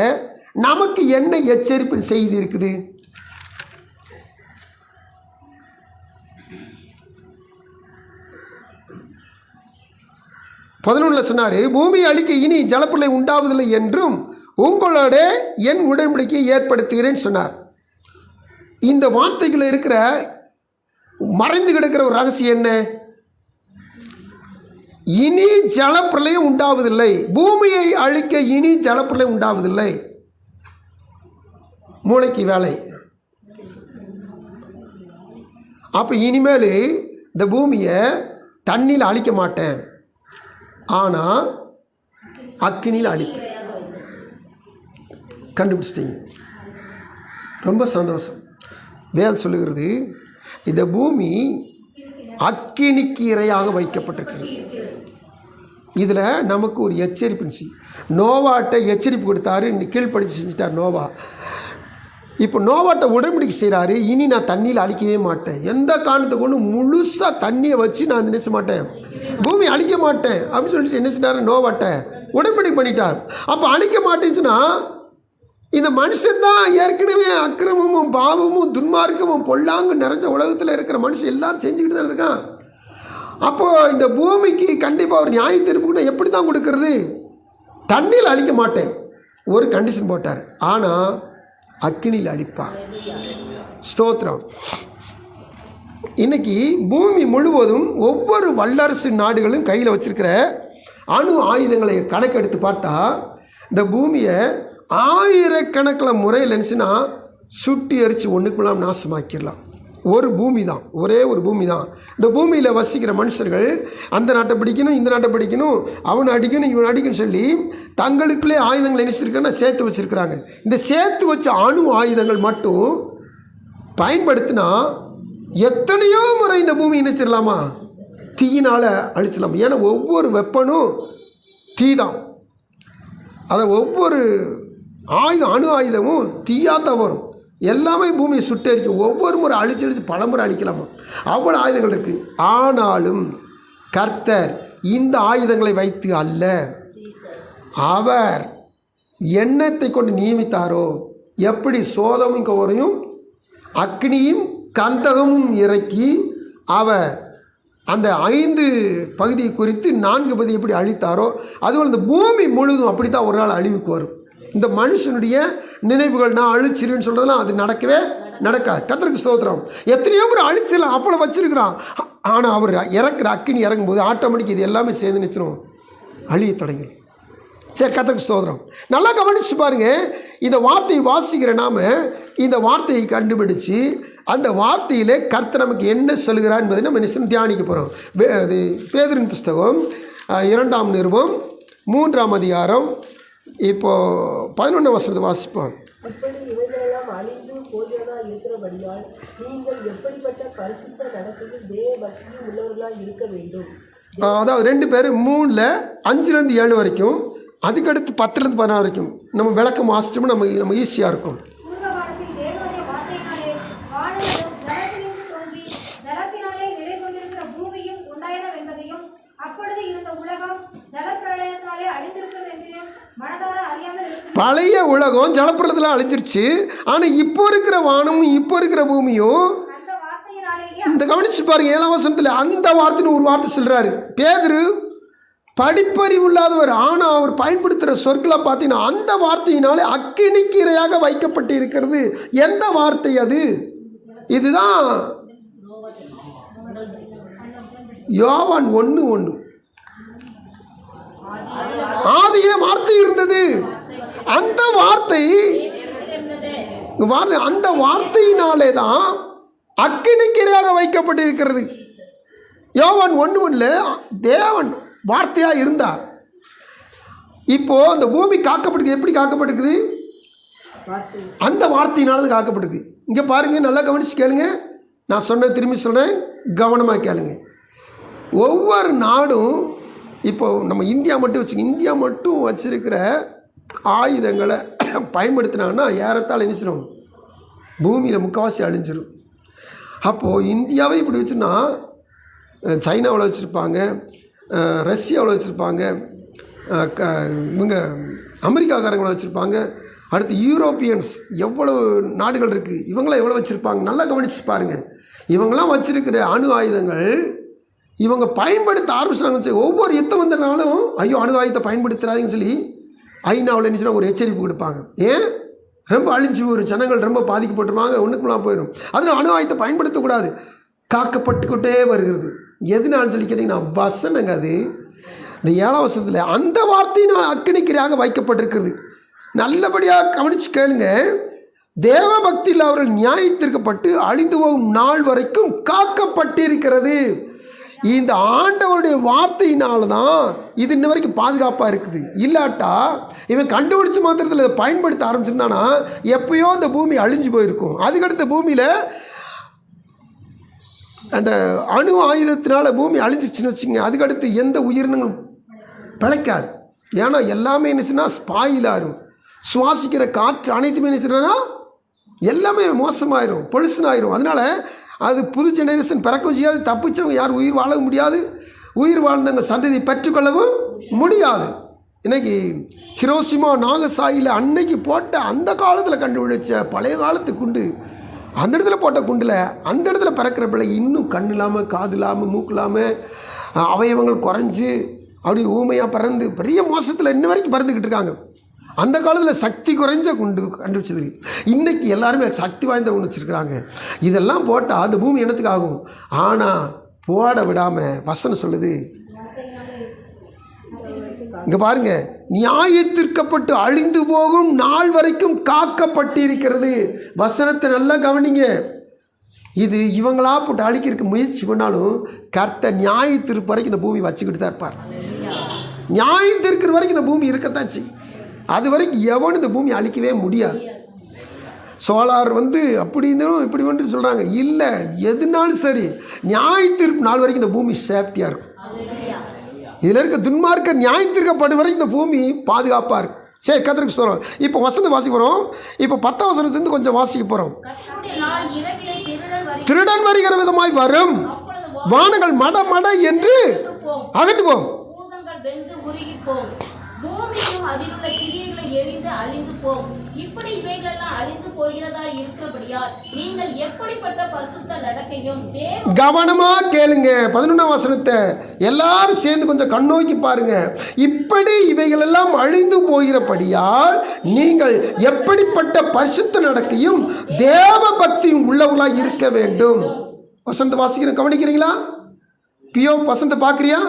நமக்கு என்ன எச்சரிப்பு செய்தி இருக்குது? பதினொன்றில் சொன்னார், பூமியை அழிக்க இனி ஜலப்பிரளயம் உண்டாவதில்லை என்றும் உங்களோட என் உடன்படிக்கையை ஏற்படுத்துகிறேன்னு சொன்னார். இந்த வார்த்தைகள் இருக்கிற மறைந்து கிடக்கிற ஒரு ரகசியம் என்ன? இனி ஜலப்பிரளயம் உண்டாவதில்லை, பூமியை அழிக்க இனி ஜலப்பிரளயம் உண்டாவதில்லை. மூளைக்கு வேலை. அப்போ இனிமேல் இந்த பூமியை தண்ணியில் அழிக்க மாட்டேன், ஆனால் அக்கினியில் அழிப்பேன். கண்டுபிடிச்சிட்டீங்க, ரொம்ப சந்தோஷம். வேதம் சொல்லுகிறது, இந்த பூமி அக்கினிக்கு இரையாக வைக்கப்பட்டிருக்கிறது. இதில் நமக்கு ஒரு எச்சரிப்பு. நோவாட்ட எச்சரிப்பு கொடுத்தாரு, கீழ்ப்படிச்சு செஞ்சிட்டார் நோவா. இப்போ நோவாட்ட உடன்படிக்கை செய்கிறாரு, இனி நான் தண்ணியில் அழிக்கவே மாட்டேன், எந்த காரணத்தை கொண்டு முழுசாக தண்ணியை வச்சு நான் நினைச்ச மாட்டேன், பூமி அழிக்க மாட்டேன் அப்படின்னு சொல்லிட்டு என்ன செஞ்சார்? நோவாட்ட உடன்படிக்கை பண்ணிட்டார். அப்போ அழிக்க மாட்டேன்னு சொன்னால் இந்த மனுஷன் தான் ஏற்கனவே அக்கிரமமும் பாவமும் துன்மார்க்கமும் பொல்லாங்கு நிறைஞ்ச உலகத்தில் இருக்கிற மனுஷன் எல்லாம் செஞ்சுக்கிட்டு தான் இருக்கான். அப்போது இந்த பூமிக்கு கண்டிப்பாக ஒரு நியாய தீர்ப்பு எப்படி தான் கொடுக்கறது? தண்ணியில் அழிக்க மாட்டேன் ஒரு கண்டிஷன் போட்டார், ஆனால் அக்கினியில் அழிப்பார். ஸ்தோத்திரம். இன்னைக்கு பூமி முழுவதும் ஒவ்வொரு வல்லரசு நாடுகளும் கையில் வச்சிருக்கிற அணு ஆயுதங்களை கணக்கெடுத்து பார்த்தா இந்த பூமியை ஆயிரக்கணக்கில் முறையில் நினச்சின்னா சுட்டி எரித்து ஒன்றுக்குள்ளாம் நாசமாக்கிடலாம். ஒரு பூமி தான், ஒரே ஒரு பூமி தான். இந்த பூமியில் வசிக்கிற மனுஷர்கள் அந்த நாட்டை பிடிக்கணும், இந்த நாட்டை பிடிக்கணும், அவனை அடிக்கணும், இவனை அடிக்கணும்னு சொல்லி தங்களுக்குள்ளே ஆயுதங்கள் நினைச்சிருக்கேன்னா சேர்த்து வச்சுருக்கிறாங்க. இந்த சேர்த்து வச்ச அணு ஆயுதங்கள் மட்டும் பயன்படுத்தினா எத்தனையோ முறை இந்த பூமி நினைச்சிடலாமா? தீயினால் அழிச்சிடலாம். ஏன்னா ஒவ்வொரு வெப்பனும் தீ தான். அதை ஒவ்வொரு அணு ஆயுதமும் தீயாத்தான் வரும். எல்லாமே பூமியை சுட்டரிக்கும். ஒவ்வொரு முறை அழிச்சு பல முறை அழிக்கலாமா, அவ்வளோ ஆயுதங்கள் இருக்குது. ஆனாலும் கர்த்தர் இந்த ஆயுதங்களை வைத்து அல்ல, அவர் எண்ணத்தை கொண்டு நியமித்தாரோ, எப்படி சோதமும் கோரையும் அக்னியும் கந்தகமும் இறக்கி அவர் அந்த 5 பகுதியை குறித்து 4 பகுதி எப்படி அழித்தாரோ, அதுபோல் இந்த பூமி முழுதும் அப்படி தான் ஒரு நாள் அழிவுக்கு வரும். இந்த மனுஷனுடைய நினைவுகள் நான் அழிச்சிருன்னு சொல்கிறதெல்லாம் அது நடக்கவே நடக்காது. கர்த்தருக்கு ஸ்தோத்திரம். எத்தனையோ முறை அழிச்சிடலாம், அப்பளை வச்சிருக்கிறான். ஆனால் அவர் இறக்குற அக்கினி இறங்கும்போது ஆட்டோமேட்டிக் இது எல்லாமே சேர்ந்து நிற்கிறோம், அழிய தொடங்கிடும். சரி, கர்த்தருக்கு ஸ்தோத்திரம். நல்லா கவனிச்சு பாருங்க. இந்த வார்த்தையை வாசிக்கிற நாம இந்த வார்த்தையை கண்டுபிடிச்சு அந்த வார்த்தையிலே கர்த்தர் நமக்கு என்ன சொல்கிறார் என்பதை நம்ம நிச்சயம் தியானிக்க போகிறோம். அது பேதுருவின் புஸ்தகம் 2ஆம் நிருபம் 3ஆம் அதிகாரம் இப்போது 11ஆம் வசனத்தை வாசிப்போம். இப்படி இவைகளெல்லாம் அழிந்து போகிறதா இருக்கிறபடியால் நீங்கள் எப்படிப்பட்ட பரிசுத்த நடத்தையில் தேவ பக்தி உள்ளவர்களாக இருக்க வேண்டும். அதாவது 2 பேர் 3ல் 5லேருந்து 7 வரைக்கும், அதுக்கடுத்து 10லேருந்து 16 வரைக்கும் நம்ம விளக்கம் வாசிச்சோம்னா நம்ம ஈஸியாக இருக்கும். பழைய உலகம் ஜலப்பிரளயத்தில் அழிஞ்சிருச்சு. ஆனால் இப்போ இருக்கிற வானமும் இப்போ இருக்கிற பூமியும் இந்த கவனிச்சு பாருங்க. 7ஆம் வசனத்தில் அந்த வார்த்தைன்னு ஒரு வார்த்தை சொல்கிறாரு. பேதுரு படிப்பறிவு இல்லாதவர், ஆனால் அவர் பயன்படுத்துகிற சொற்களாக பார்த்தீங்கன்னா அந்த வார்த்தையினாலே அக்கினிக்கு இரையாக வைக்கப்பட்டு இருக்கிறது. எந்த வார்த்தை அது? இதுதான் யோவான் 1:1. ஆதியிலே வார்த்தை இருந்தது. அந்த வார்த்தை அந்த வார்த்தையினாலே தான் அக்கினிக்கிரையாக வைக்கப்பட்டு இருக்கிறது. யோவான் 1:1 தேவன் வார்த்தையாக இருந்தார். இப்போ அந்த பூமி காக்கப்பட்டிருக்கு. எப்படி காக்கப்பட்டிருக்குது? அந்த வார்த்தையினால தான் காக்கப்பட்டிருக்கு. இங்கே பாருங்க, நல்லா கவனிச்சு கேளுங்க. நான் சொன்ன திரும்பி சொல்கிறேன், கவனமாக கேளுங்க. ஒவ்வொரு நாடும் இப்போ நம்ம இந்தியா மட்டும் வச்சிருக்கிற ஆயுதங்களை பயன்படுத்தினாங்கன்னா ஏறத்தாழ என்ன செய்யணும், பூமியில் முக்கால்வாசி அழிஞ்சிடும். அப்போது இந்தியாவை இப்படி வச்சுன்னா சைனாவில் வச்சுருப்பாங்க, ரஷ்யாவில் வச்சுருப்பாங்க, இவங்க அமெரிக்காக்காரங்களை வச்சுருப்பாங்க, அடுத்து யூரோப்பியன்ஸ் எவ்வளோ நாடுகள் இருக்குது, இவங்களாம் எவ்வளோ வச்சுருப்பாங்க. நல்லா கவனிச்சு பாருங்கள். இவங்களாம் வச்சுருக்கிற அணு ஆயுதங்கள் இவங்க பயன்படுத்த ஆரம்பிச்சிட்டாங்க. ஒவ்வொரு யுத்தம் வந்தனாலும் ஐயோ அணு ஆயுதத்தை பயன்படுத்துகிறாங்கன்னு சொல்லி ஐநாவில் என்ன ஒரு எச்சரிப்பு கொடுப்பாங்க. ஏன்? ரொம்ப அழிஞ்சு ஒரு ஜனங்கள் ரொம்ப பாதிக்கப்பட்டுருவாங்க, ஒன்றுக்குலாம் போயிடும். அதனால் அணு ஆயுதத்தை பயன்படுத்தக்கூடாது. காக்கப்பட்டுக்கிட்டே வருகிறது. எதுனாலும் சொல்லி கேட்டிங்கன்னா வசனங்க. அது இந்த 7ஆம் வசனத்தில் அந்த வார்த்தையினால் அக்கினிக்கிரையாக வைக்கப்பட்டிருக்கிறது. நல்லபடியாக கவனித்து கேளுங்க. தேவ பக்தியில் அவர்கள் நியாயத்திற்கப்பட்டு அழிந்து போகும் நாள் வரைக்கும் காக்கப்பட்டிருக்கிறது. இந்த ஆண்டவருடைய வார்த்தையினால தான் இது இன்ன வரைக்கும் பாதுகாப்பாக இருக்குது. இல்லாட்டா இவன் கண்டுபிடிச்ச மாத்திரத்தில் இதை பயன்படுத்த ஆரம்பிச்சிருந்தானா எப்பயோ அந்த பூமி அழிஞ்சு போயிருக்கும். அதுக்கடுத்த பூமியில் அந்த அணு ஆயுதத்தினால பூமி அழிஞ்சிச்சுன்னு வச்சுங்க, அதுக்கடுத்து எந்த உயிரினங்களும் பிழைக்காது. ஏன்னா எல்லாமே என்னச்சுன்னா ஸ்பாயிலாகும். சுவாசிக்கிற காற்று அனைத்துமே என்னச்சுன்னா எல்லாமே மோசமாயிரும், பொல்யூஷன் ஆயிரும். அதனால் அது புது ஜெனரேஷன் பிறக்கவும் செய்யாது. தப்பிச்சவங்க யாரும் உயிர் வாழவும் முடியாது, உயிர் வாழ்ந்தவங்க சந்ததியை பெற்றுக்கொள்ளவும் முடியாது. இன்றைக்கி ஹிரோஷிமா நாகசாயில் அன்னைக்கு போட்ட அந்த காலத்தில் கண்டுபிடிச்ச பழைய காலத்து குண்டு, அந்த இடத்துல போட்ட குண்டில் அந்த இடத்துல பிறக்கிற பிள்ளை இன்னும் கண் இல்லாமல், காது இல்லாமல், மூக்கு இல்லாமல், அவயவங்கள் குறைஞ்சி அப்படி ஊமையாக பிறந்து பெரிய மோசத்தில் இன்ன வரைக்கும் பிறந்துக்கிட்டு இருக்காங்க. அந்த காலத்தில் சக்தி குறைஞ்ச குண்டு கண்டுபிடிச்சது. இன்றைக்கி எல்லாருமே சக்தி வாய்ந்த ஒன்று வச்சுருக்கிறாங்க. இதெல்லாம் போட்டால் அந்த பூமி என்னத்துக்கு ஆகும்? ஆனால் போட விடாமல் வசனம் சொல்லுது. இங்கே பாருங்க, நியாயத்திற்கப்பட்டு அழிந்து போகும் நாள் வரைக்கும் காக்கப்பட்டிருக்கிறது. வசனத்தை நல்லா கவனிங்க. இது இவங்களா போட்டு அழிக்கிறதுக்கு முயற்சி பண்ணாலும் கர்த்தர் நியாயத்திற்கு வரைக்கும் இந்த பூமி வச்சுக்கிட்டு தான் இருப்பார். நியாயத்திற்கிற வரைக்கும் இந்த பூமி இருக்கத்தான் செய்யும். அது வரைக்கும் எவனும் இந்த பூமி அழிக்கவே முடியாது. சோலார் வந்து அப்படின்னு இப்படி வந்து சொல்கிறாங்க. இல்லை, எதுனாலும் சரி நியாயத்தீர்ப்பு நாள் வரைக்கும் இந்த பூமி சேஃப்டியாக இருக்கும். இதில் இருக்க துன்மார்க்க நியாயத்தீர்க்கப்படும் வரைக்கும் இந்த பூமி பாதுகாப்பாக இருக்கும். சரி, கர்த்தருக்கு சொல்கிறோம். இப்போ வசனம் வாசிக்க போகிறோம். இப்போ 10ஆம் வசனத்துலேருந்து கொஞ்சம் வாசிக்க போகிறோம். திருடன் வருகிற விதமாய் வரும், வானங்கள் மட மட என்று அகட்டு போம், பூமியும் அதிலுள்ள கிரியைகளை எரிந்து அழிந்து போம். இப்படி இவைகளெல்லாம் அழிந்து போகிறதா இருக்கிறபடியால் நீங்கள் எப்படிப்பட்ட பரிசுத்த நடக்கையும் கவனமா கேளுங்க. 11ஆம் வசனத்தை எல்லாரும் சேர்ந்து கொஞ்சம் கண்ணோக்கி பாருங்க. இப்படி இவைகள் எல்லாம் அழிந்து போகிறபடியால் நீங்கள் எப்படிப்பட்ட பரிசுத்த நடக்கையும் தேவ பக்தியும் உள்ளவர்களாக இருக்க வேண்டும். வசனத்தை வாசிக்கிறேன், கவனிக்கிறீங்களா? பியோ வசனத்தை பார்க்குறியா?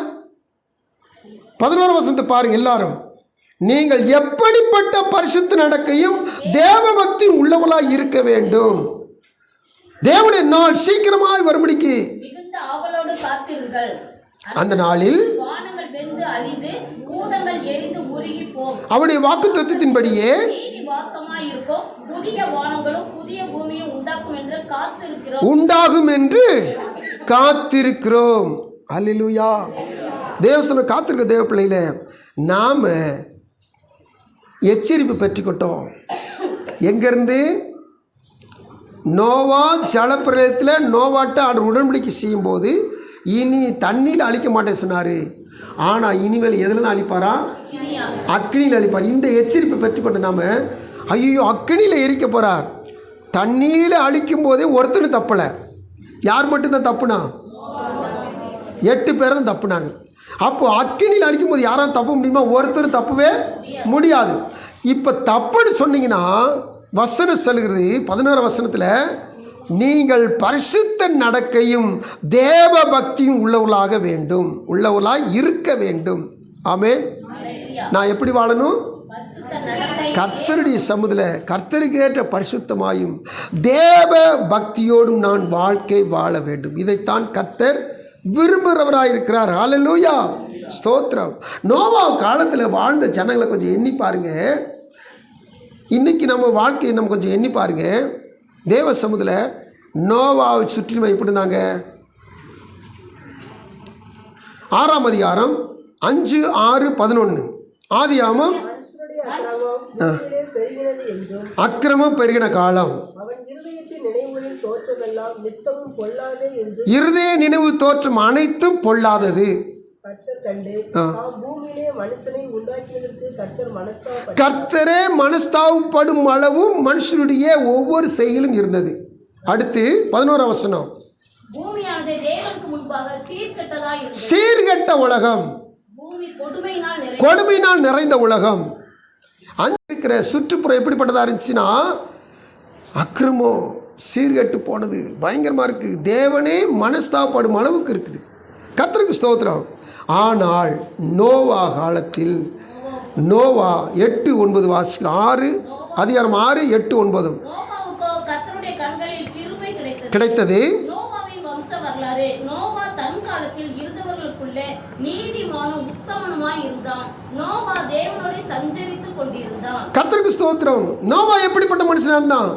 11ஆம் வசனத்தை பாருங்க எல்லாரும். நீங்கள் எப்படிப்பட்ட பரிசுத்த நடக்கையும் தேவ பக்தி உள்ளவர்களாய் இருக்க வேண்டும். தேவனுடைய நாள் சீக்கிரமாய் வரும்படிக்கு மிகுந்த ஆவலோடு காத்திருங்கள். அந்த நாளில் வானங்கள் வெந்து அழிந்து பூதங்கள் எரிந்து உருகி போம். அவருடைய வாக்குத்தத்தத்தின்படியே நீதி வாசமாய் இருக்கும் புதிய வானங்களும் புதிய பூமியும் உண்டாகும் என்று காத்திருக்கிறோம். அல்லேலூயா. தேவசன காத்திருக்க தேவ பிள்ளையில நாம் எச்சரிப்பு பெற்றுக்கிட்டோம். எங்கேருந்து? நோவா ஜலப்பிரளயத்தில் நோவாட்ட அவர் உடன்படிக்கை செய்யும்போது இனி தண்ணியில் அழிக்க மாட்டேன்னு சொன்னார். ஆனால் இனிமேல் எதில் தான் அழிப்பாரா? அக்னியில் அழிப்பார். இந்த எச்சரிப்பை பெற்றுக்கொண்டு நாம் ஐயோ அக்னியில் எரிக்க போகிறார். தண்ணியில் அழிக்கும் போதே ஒருத்தர் தப்பலை. யார் மட்டும்தான் தப்புனா? 8 பேரும் தப்புனாங்க. அப்போது அக்கினியில் அடிக்கும் போது யாரும் தப்ப முடியுமா? ஒருத்தர் தப்பவே முடியாது. இப்போ தப்புன்னு சொன்னீங்கன்னா வசனம் சொல்கிறது 11ஆம் வசனத்தில் நீங்கள் பரிசுத்த நடக்கையும் தேவ பக்தியும் உள்ளவர்களாக வேண்டும், உள்ளவர்களாக இருக்க வேண்டும். ஆமென். நான் எப்படி வாழணும்? கர்த்தருடைய சமூகத்தில் கர்த்தருக்கு ஏற்ற பரிசுத்தமாயும் தேவ பக்தியோடும் நான் வாழ்க்கை வாழ வேண்டும். இதைத்தான் கர்த்தர் விரும்புகிறவராயிருக்கிறார். ஹல்லேலூயா, ஸ்தோத்திரம். நோவா காலத்தில் வாழ்ந்த ஜனங்களை கொஞ்சம் எண்ணி பாருங்க. இன்னைக்கு நம்ம வாழ்க்கையை நம்ம கொஞ்சம் எண்ணி பாருங்க. தேவ சமூகத்தில் நோவாவை சுற்றிலும் எப்படி இருந்தாங்க? 6ஆம் அதிகாரம் 5, 6, 11 ஆதியாகமம். அக்கிரமம் பெருகின காலம், இருதய நினைவு தோற்றம் அனைத்தும் பொல்லாதது. கர்த்தரே மனஸ்தாபப்படும் அளவும் மனுஷனுடைய ஒவ்வொரு செயலும் இருந்தது. அடுத்து 11ஆம் வசனம். சீர்கெட்ட உலகம், கொடுமையினால் நிறைந்த உலகம். அங்கே இருக்கிற சுற்றுப்புறம் எப்படிப்பட்டதாக இருந்துச்சுன்னா அக்கிரமம் சீர்கெட்டு போனது, பயங்கரமாக இருக்குது. தேவனே மனஸ்தாபப்படும் அளவுக்கு இருக்குது. கர்த்தருக்கு ஸ்தோத்திரம். ஆனால் நோவா காலத்தில் நோவா 8, 9 வாசிக்கலாம். 6 அதிகாரம் 6, 8, 9 கிடைத்தது. கர்த்தருக்கு ஸ்தோத்திரம். நோவா எப்படிப்பட்ட மனுஷனா இருந்தான்?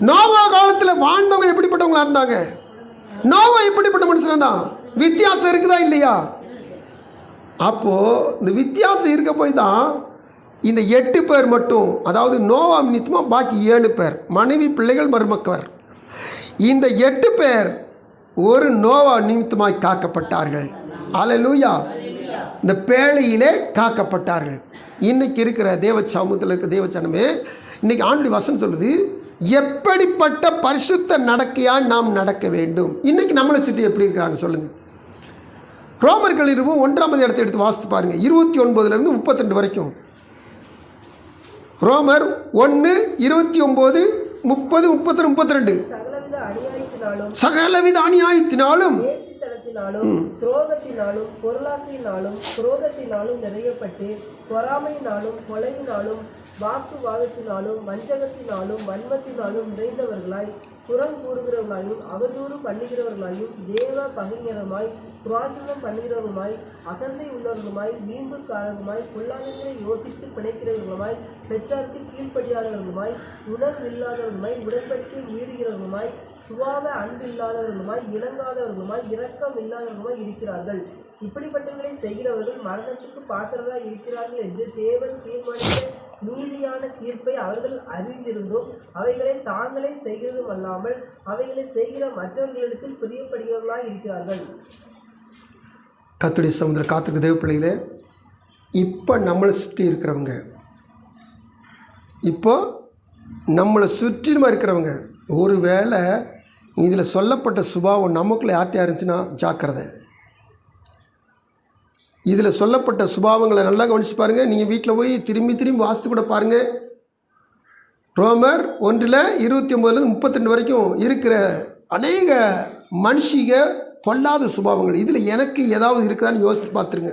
நோவா காலத்தில் வாழ்ந்தவங்க எப்படிப்பட்டவங்களா இருந்தாங்க? நோவா எப்படிப்பட்ட மனுஷனா இருந்தான்? வித்தியாசம் இருக்குதா இல்லையா? அப்போது இந்த வித்தியாசம் இருக்க போய் தான் இந்த 8 பேர் மட்டும், அதாவது நோவா நிமித்தமாக பாக்கி 7 பேர் மனைவி பிள்ளைகள் மருமக்கள், இந்த 8 பேர் ஒரு நோவா நிமித்தமாய் காக்கப்பட்டார்கள். அல்லேலூயா. இந்த பேழையிலே காக்கப்பட்டார்கள். இன்னைக்கு இருக்கிற தேவ சமூகத்தில் இருக்கிற தேவ ஜனமே, இன்னைக்கு ஆண்டுடைய வசனம் சொல்லுது எப்படிப்பட்ட பரிசுத்த நடக்கையால் நாம் நடக்க வேண்டும். இன்னைக்கு நம்மளை சுற்றி எப்படி இருக்கிறாங்க சொல்லுங்க. ரோமர்கள் 1ஆம் இடத்தை எடுத்து வாசித்து பாருங்க. 29 32 வரைக்கும். ரோமர் 1, 29, 30, 31, 32. சகலவித அநியாயத்தினாலும் துரோகத்தினாலும் பொருளாசையினாலும் குரோதத்தினாலும் நிறையப்பட்டு பொறாமையினாலும் கொலையினாலும் வாக்குவாதத்தினாலும் வஞ்சகத்தினாலும் வன்மத்தினாலும் நிறைந்தவர்களாய் புறம் கூறுகிறவர்களாயும் அவதூறு பண்ணுகிறவர்களாயும் தேவ பகைஞருமாய் துராஜனம் பண்ணுகிறவர்களுமாய் அகந்தை உள்ளவர்களுமாய் வீம்புக்காரர்களுமாய் பொல்லாதவர்களை யோசித்து பிணைக்கிறவர்களுமாய் பெற்றாருக்கு கீழ்ப்படியாதவர்களுமாய் உணர்வில்லாதவர்களுமாய் உடன்படிக்கை மீறுகிறவர்களுமாய் சுபாவ அன்பு இல்லாதவர்களுமாய் இணங்காதவர்களுமாய் இரக்கம் இல்லாதவர்களுமாய் இருக்கிறார்கள். இப்படிப்பட்டவர்களை செய்கிறவர்கள் மரணத்துக்கு பாத்திரராய் இருக்கிறார்கள் என்று தேவன் தீர்மானித்த நீதியான தீர்ப்பை அவர்கள் அறிந்திருந்தும் அவைகளை தாங்களே செய்கிறதும் அல்லாமல் அவைகளை செய்கிற மற்றவர்களிடத்தில் பிரியப்படுகிறவர்களாய் இருக்கிறார்கள். கர்த்தருடைய சமுத்திர காத்திருக்க தேவ பிள்ளைகளே, இப்போ நம்மளை சுற்றி இருக்கிறவங்க, இப்போ நம்மளை சுற்றிலுமா இருக்கிறவங்க, ஒருவேளை இதில் சொல்லப்பட்ட சுபாவம் நமக்குள்ள யார்கிட்ட இருந்துச்சுன்னா ஜாக்கிரதை. இதில் சொல்லப்பட்ட சுபாவங்களை நல்லா கவனித்து பாருங்கள். நீங்கள் வீட்டில் போய் திரும்பி திரும்பி வாசித்து கூட பாருங்கள். ரோமர் 1:29-32 வரைக்கும் இருக்கிற அநேக மனுஷிக பொல்லாத சுபாவங்கள் இதில் எனக்கு ஏதாவது இருக்குதான்னு யோசித்து பார்த்துருங்க.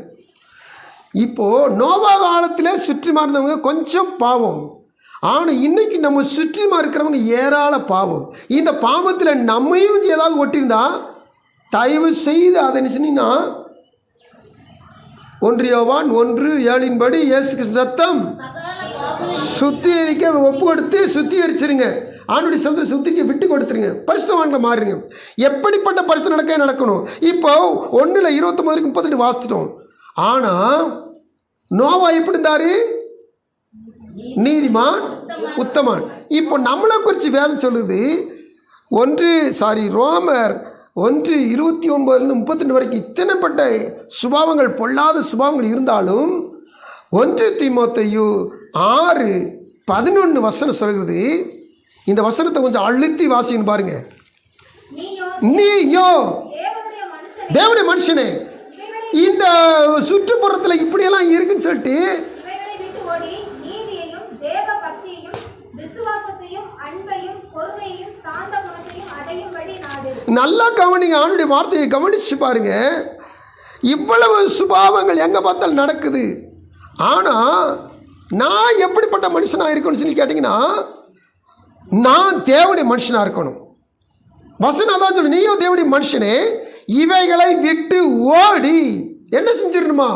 இப்போது நோவா காலத்தில் சுற்றிமா இருந்தவங்க கொஞ்சம் பாவம், ஆனால் இன்றைக்கி நம்ம சுற்றிமா இருக்கிறவங்க ஏராள பாவம். இந்த பாவத்தில் நம்மையும் ஏதாவது ஒட்டியிருந்தா தயவு செய்து அதை நினைச்சிங்கன்னா 1 யோவான் 1:7 இயேசு கிறிஸ்து ரத்தம் சுத்திகரிக்க ஒப்பு கொடுத்து சுத்திகரிச்சிருங்க. ஆண்டுடைய சமுதிர சுத்திக்கு விட்டு கொடுத்துருங்க, பரிசுத்தவான்களை மாறுங்க. எப்படிப்பட்ட பரிசு நடக்கணும். இப்போ 1:29-38 வாசிச்சிட்டோம். ஆனால் நோவா எப்படி இருந்தாரு? நீதிமான், உத்தமான். இப்போ நம்மளை குறித்து வேதம் சொல்லுது. ரோமர் 1:29-32 வரைக்கும் இத்தனைப்பட்ட சுபாவங்கள் பொல்லாத சுபாவங்கள் இருந்தாலும் 1 தீமோத்தேயு 6:11 வசனம் சொல்கிறது. இந்த வசனத்தை கொஞ்சம் அழுத்தி வாசின்னு பாருங்க. நீயோ தேவனுடைய மனுஷனே, இந்த சுற்றுப்புறத்தில் இப்படியெல்லாம் இருக்குன்னு சொல்லிட்டு நல்லா கவனிங்க. ஆண்டுடைய வார்த்தையை கவனிச்சு பாருங்க. இவ்வளவு சுபாவங்கள் எங்கே பார்த்தாலும் நடக்குது. ஆனால் நான் எப்படிப்பட்ட மனுஷனாக இருக்கணும்னு சொல்லி கேட்டிங்கன்னா, நான் தேவனுடைய மனுஷனாக இருக்கணும். வசனம் தான் சொல்லு, நீயோ தேவனுடைய மனுஷனே இவைகளை விட்டு ஓடி என்ன செஞ்சிடணுமா?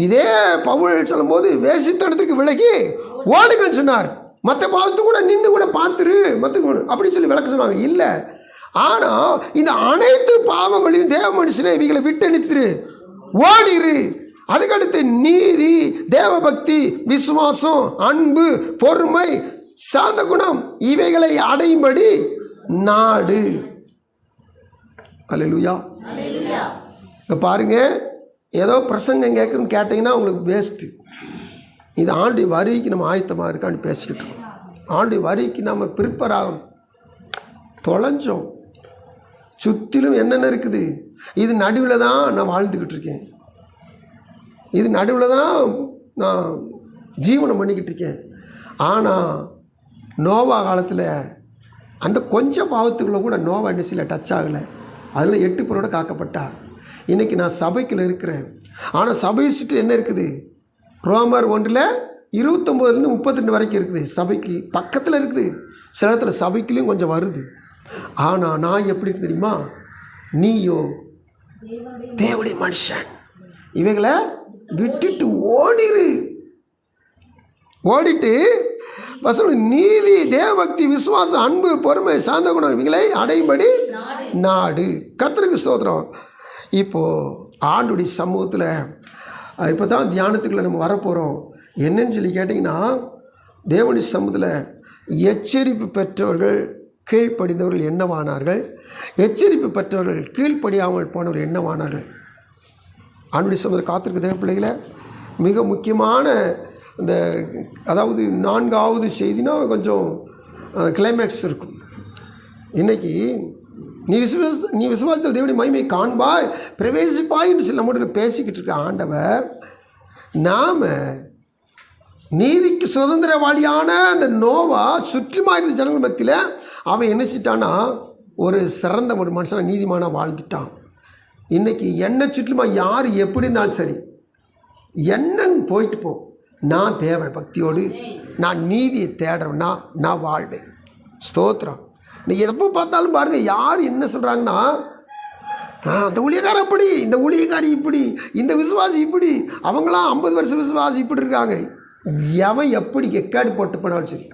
இதே பவுல் சொல்லும் போது வேசித்தனத்துக்கு விலகி ஓடுங்கன்னு சொன்னார். மற்ற பாவத்து கூட நின்று கூட பார்த்துரு மற்ற அப்படி சொல்லி விளக்க சொன்னாங்க. இல்லை, ஆனால் இந்த அனைத்து பாவங்களையும் தேவ மனுஷனே இவைகளை விட்டு நிறுத்திரு, ஓடிரு. அதுக்கடுத்து நீதி, தேவபக்தி, விசுவாசம், அன்பு, பொறுமை, சாந்த குணம் இவைகளை அடையும்படி நாடு. அல்லேலூயா. பாருங்க, ஏதோ பிரசங்கம் கேட்கணும்னு கேட்டிங்கன்னா உங்களுக்கு வேஸ்ட்டு. இது ஆண்டு வரிக்கு நம்ம ஆயத்தமாக இருக்கான்னு பேசிக்கிட்டு இருக்கோம். ஆண்டு வரிக்கு நம்ம ப்ரிப்பேர் ஆகணும். தொலைஞ்சோம். சுற்றிலும் என்னென்ன இருக்குது. இது நடுவில் தான் நான் வாழ்ந்துக்கிட்டு இருக்கேன். இது நடுவில் தான் நான் ஜீவனம் பண்ணிக்கிட்டு இருக்கேன். ஆனால் நோவா காலத்தில் அந்த கொஞ்சம் பாவத்துக்குள்ளே கூட நோவா என்ன செய்யல, டச் ஆகலை. அதில் 8 பேரோட காக்கப்பட்டா. இன்றைக்கி நான் சபைக்குள்ளே இருக்கிறேன். ஆனால் சபையை சுற்றி என்ன இருக்குது? ரோமர் 1:29-32 வரைக்கும் இருக்குது. சபைக்கு பக்கத்தில் இருக்குது. சில இடத்துல சபைக்குள்ளேயும் கொஞ்சம் வருது. ஆனால் நான் எப்படி தெரியுமா? நீயோ தேவனுடைய மனுஷன் இவைகளை விட்டுட்டு ஓடிரு. ஓடிட்டு வசனம் நீதி, தேவபக்தி, விசுவாசம், அன்பு, பொறுமை, சாந்த குணம் இவைகளை அடையும்படி நாடு. கர்த்தருக்கு ஸ்தோத்திரம். இப்போது ஆண்டுடைய சமூகத்தில் இப்போ தான் தியானத்துக்குள்ளே நம்ம வரப்போகிறோம். என்னன்னு சொல்லி கேட்டிங்கன்னா, தேவனுடைய சமூகத்தில் எச்சரிப்பு பெற்றவர்கள் கீழ்ப்படிந்தவர்கள் என்னவானார்கள், எச்சரிப்பு பெற்றவர்கள் கீழ்ப்படியாமல் போனவர்கள் என்னவானார்கள். ஆண்டுடைய சமூகத்தில் காத்திருக்க தேவ பிள்ளைகளை மிக முக்கியமான இந்த அதாவது 4வது செய்தினா கொஞ்சம் கிளைமேக்ஸ் இருக்கும். இன்றைக்கி நீ விசுவாசத்தில் தேவனுடைய மகிமை காண்பாய் பிரவேசிப்பாயின்னு சொல்லி நம்மளோட பேசிக்கிட்டு இருக்க ஆண்டவர், நாம் நீதிக்கு சுதந்திரவாளியான அந்த நோவா சுற்றிமா இருந்த ஜனங்கள் மத்தியில் அவன் என்ன செஞ்சிட்டான்னா ஒரு சிறந்த ஒரு மனுஷனாக நீதிமானாக வாழ்ந்துட்டான். இன்றைக்கி என்னை சுற்றிலுமா யார் எப்படி இருந்தாலும் சரி, என்ன போயிட்டு போ, நான் தேவ பக்தியோடு நான் நீதியை தேடுறேன்னா நான் வாழ்வேன். ஸ்தோத்திரம். நீ எப்போ பார்த்தாலும் பாருங்கள், யார் என்ன சொல்கிறாங்கன்னா, அந்த ஊழியக்காரன் அப்படி, இந்த ஊழியக்காரி இப்படி, இந்த விசுவாசி இப்படி, அவங்களாம் 50 வருஷம் விசுவாசி இப்படி இருக்காங்க. எவன் எப்படி எக்காடு போட்டு போனாலும் சரி,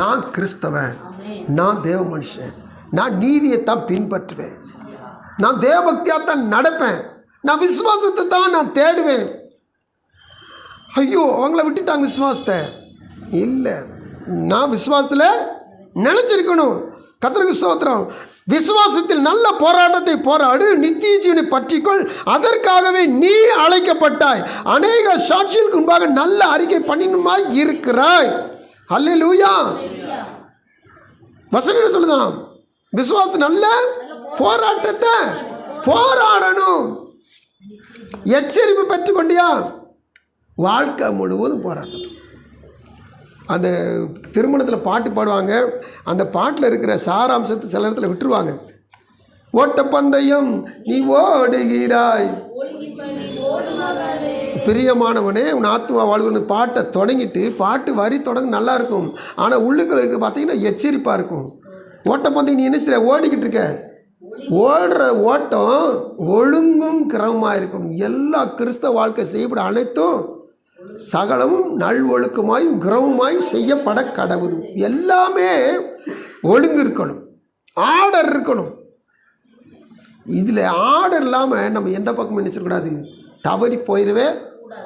நான் கிறிஸ்தவன், நான் தேவ மனுஷன், நான் நீதியைத்தான் பின்பற்றுவேன், நான் தேவபக்தியாகத்தான் நடப்பேன், நான் விசுவாசத்தை தான் நான் தேடுவேன். ஐயோ அவங்கள விட்டுட்டாங்க விசுவாசத்தை. இல்லை, நான் விசுவாசத்தில் நினச்சிருக்கணும். கர்த்தருக்கு ஸ்தோத்திரம். விசுவாசத்தில் நல்ல போராட்டத்தை போராடு, நித்திய ஜீவனை பற்றிக்கொள், அதற்காகவே நீ அழைக்கப்பட்டாய், அநேக சாட்சிகளுக்கு முன்பாக நல்ல அறிக்கை பண்ணினுமாய் இருக்கிறாய். அல்லேலூயா. வசனம் சொல்லுதான், விசுவாசம் நல்ல போராட்டத்தை போராடணும். எச்சரிப்பு பெற்று கொண்டியா, வாழ்க்கை முழுவதும் போராட்டம். அந்த திருமணத்தில் பாட்டு பாடுவாங்க, அந்த பாட்டில் இருக்கிற சாராம்சத்தை சில இடத்துல விட்டுருவாங்க. ஓட்டப்பந்தயம் நீ ஓடுகிறாய் பிரியமானவனே உன் ஆத்மா வாழ்வுன்னு பாட்டை தொடங்கிட்டு, பாட்டு வரி தொடங்க நல்லா இருக்கும், ஆனால் உள்ளுக்குள்ள இருக்க பார்த்தீங்கன்னா எச்சரிப்பாக இருக்கும். ஓட்டப்பந்தயம் நீ என்ன செய்ய ஓடிக்கிட்டு இருக்க, ஓடுற ஓட்டம் ஒழுங்கும் கிரமமாக இருக்கும். எல்லா கிறிஸ்தவ வாழ்க்கை செய்யப்பட அனைத்தும் சகலமும் நல்வொழுக்கமாயும் கிரமமாயும் செய்யப்பட கடவுது. எல்லாமே ஒழுங்கு இருக்கணும், ஆர்டர் இருக்கணும். இதில் ஆர்டர் இல்லாமல் நம்ம எந்த பக்கமும் நினைச்சிடக்கூடாது, தவறி போயிடவே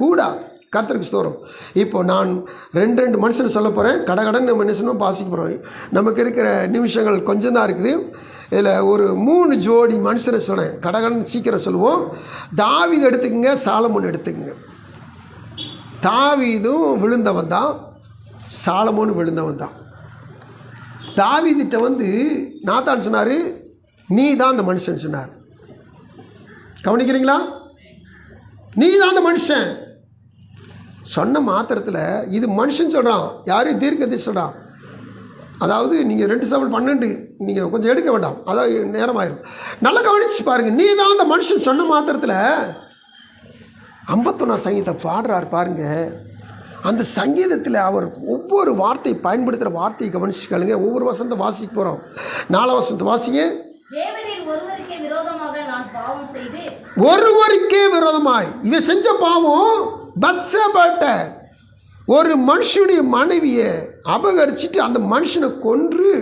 கூடாது. கர்த்தருக்கு ஸ்தோத்திரம். இப்போ நான் ரெண்டு மனுஷன் சொல்ல போகிறேன். கடகடன் நம்ம என்ன சொன்னோம் வாசிக்க போகிறோம். நமக்கு இருக்கிற நிமிஷங்கள் கொஞ்சம் தான் இருக்குது. இதில் ஒரு 3 ஜோடி மனுஷரை சொன்னேன். கடகடன் சீக்கிரம் சொல்லுவோம். தாவீது எடுத்துக்கங்க, சாலமோன் எடுத்துக்கங்க. தாவீதும் விழுந்தவன் தான், சாலமோனும் விழுந்தவன் தான். தாவீதிட்ட வந்து நாத்தான் சொன்னார், நீ தான் அந்த மனுஷன் சொன்னார். கவனிக்கிறீங்களா? நீ தான் அந்த மனுஷன் சொன்ன மாத்திரத்தில் இது மனுஷன் சொல்கிறான், யாரையும் தீர்க்கதரிசி சொல்கிறான். அதாவது நீங்கள் 2:12 நீங்கள் கொஞ்சம் எடுக்க வேண்டாம், அதாவது நேரமாயிரும். நல்லா கவனிச்சு பாருங்கள். நீ தான் அந்த மனுஷன் சொன்ன மாத்திரத்தில் 51 சங்கீதத்தை பாடுறார் பாருங்க. அந்த சங்கீதத்தில் அவர் ஒவ்வொரு வார்த்தை பயன்படுத்துகிற வார்த்தையை கவனிச்சுக்கலுங்க. ஒவ்வொரு வசனத்தை வாசிக்க போகிறோம். 4 வசனத்தை வாசிங்க. ஒருவருக்கே விரோதமாய் இவன் செஞ்ச பாவம் பத்சேபாட்ட, ஒரு மனுஷனுடைய மனைவியை அபகரிச்சுட்டு அந்த மனுஷனை கொன்று,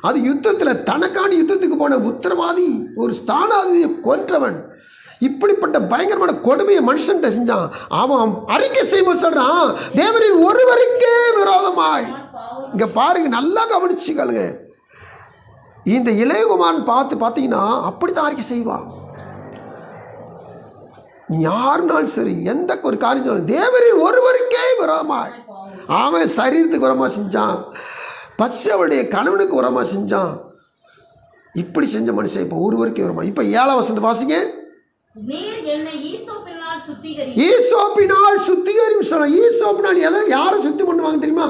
அது யுத்தத்தில் தனக்கான யுத்தத்துக்கு போன உத்தரவாதி, ஒரு ஸ்தானாதிபதியை கொன்றவன். இப்படிப்பட்ட பயங்கரமான கொடுமையை மனுஷன்ட்ட செஞ்சான். அவன் அறிக்கை செய்வோம் சொல்றான், தேவனின் ஒருவருக்கே விரோதமாய். இங்க பாருங்க, நல்லா கவனிச்சுக்கலுங்க. இந்த இளையகுமாரன் பார்த்தீங்கன்னா அப்படித்தான் அறிக்கை செய்வான். யாருனாலும் சரி, எந்த ஒரு காரியம் சொல்ல, தேவனின் ஒருவருக்கே விரோதமாய். அவன் சரீரத்துக்கு விரோதமாக செஞ்சான், பச்சைவளுடைய கணவனுக்கு விரோதமாக செஞ்சான். இப்படி செஞ்ச மனுஷன் இப்போ ஒருவருக்கே விரோதமா. இப்போ 7 வசனத்தை வாசிங்க. ஈசோப்பினால் சுத்திகரிப்பு சொல்ல. ஈசோப்பினால் எதை யாரை சுத்தி பண்ணுவாங்க தெரியுமா?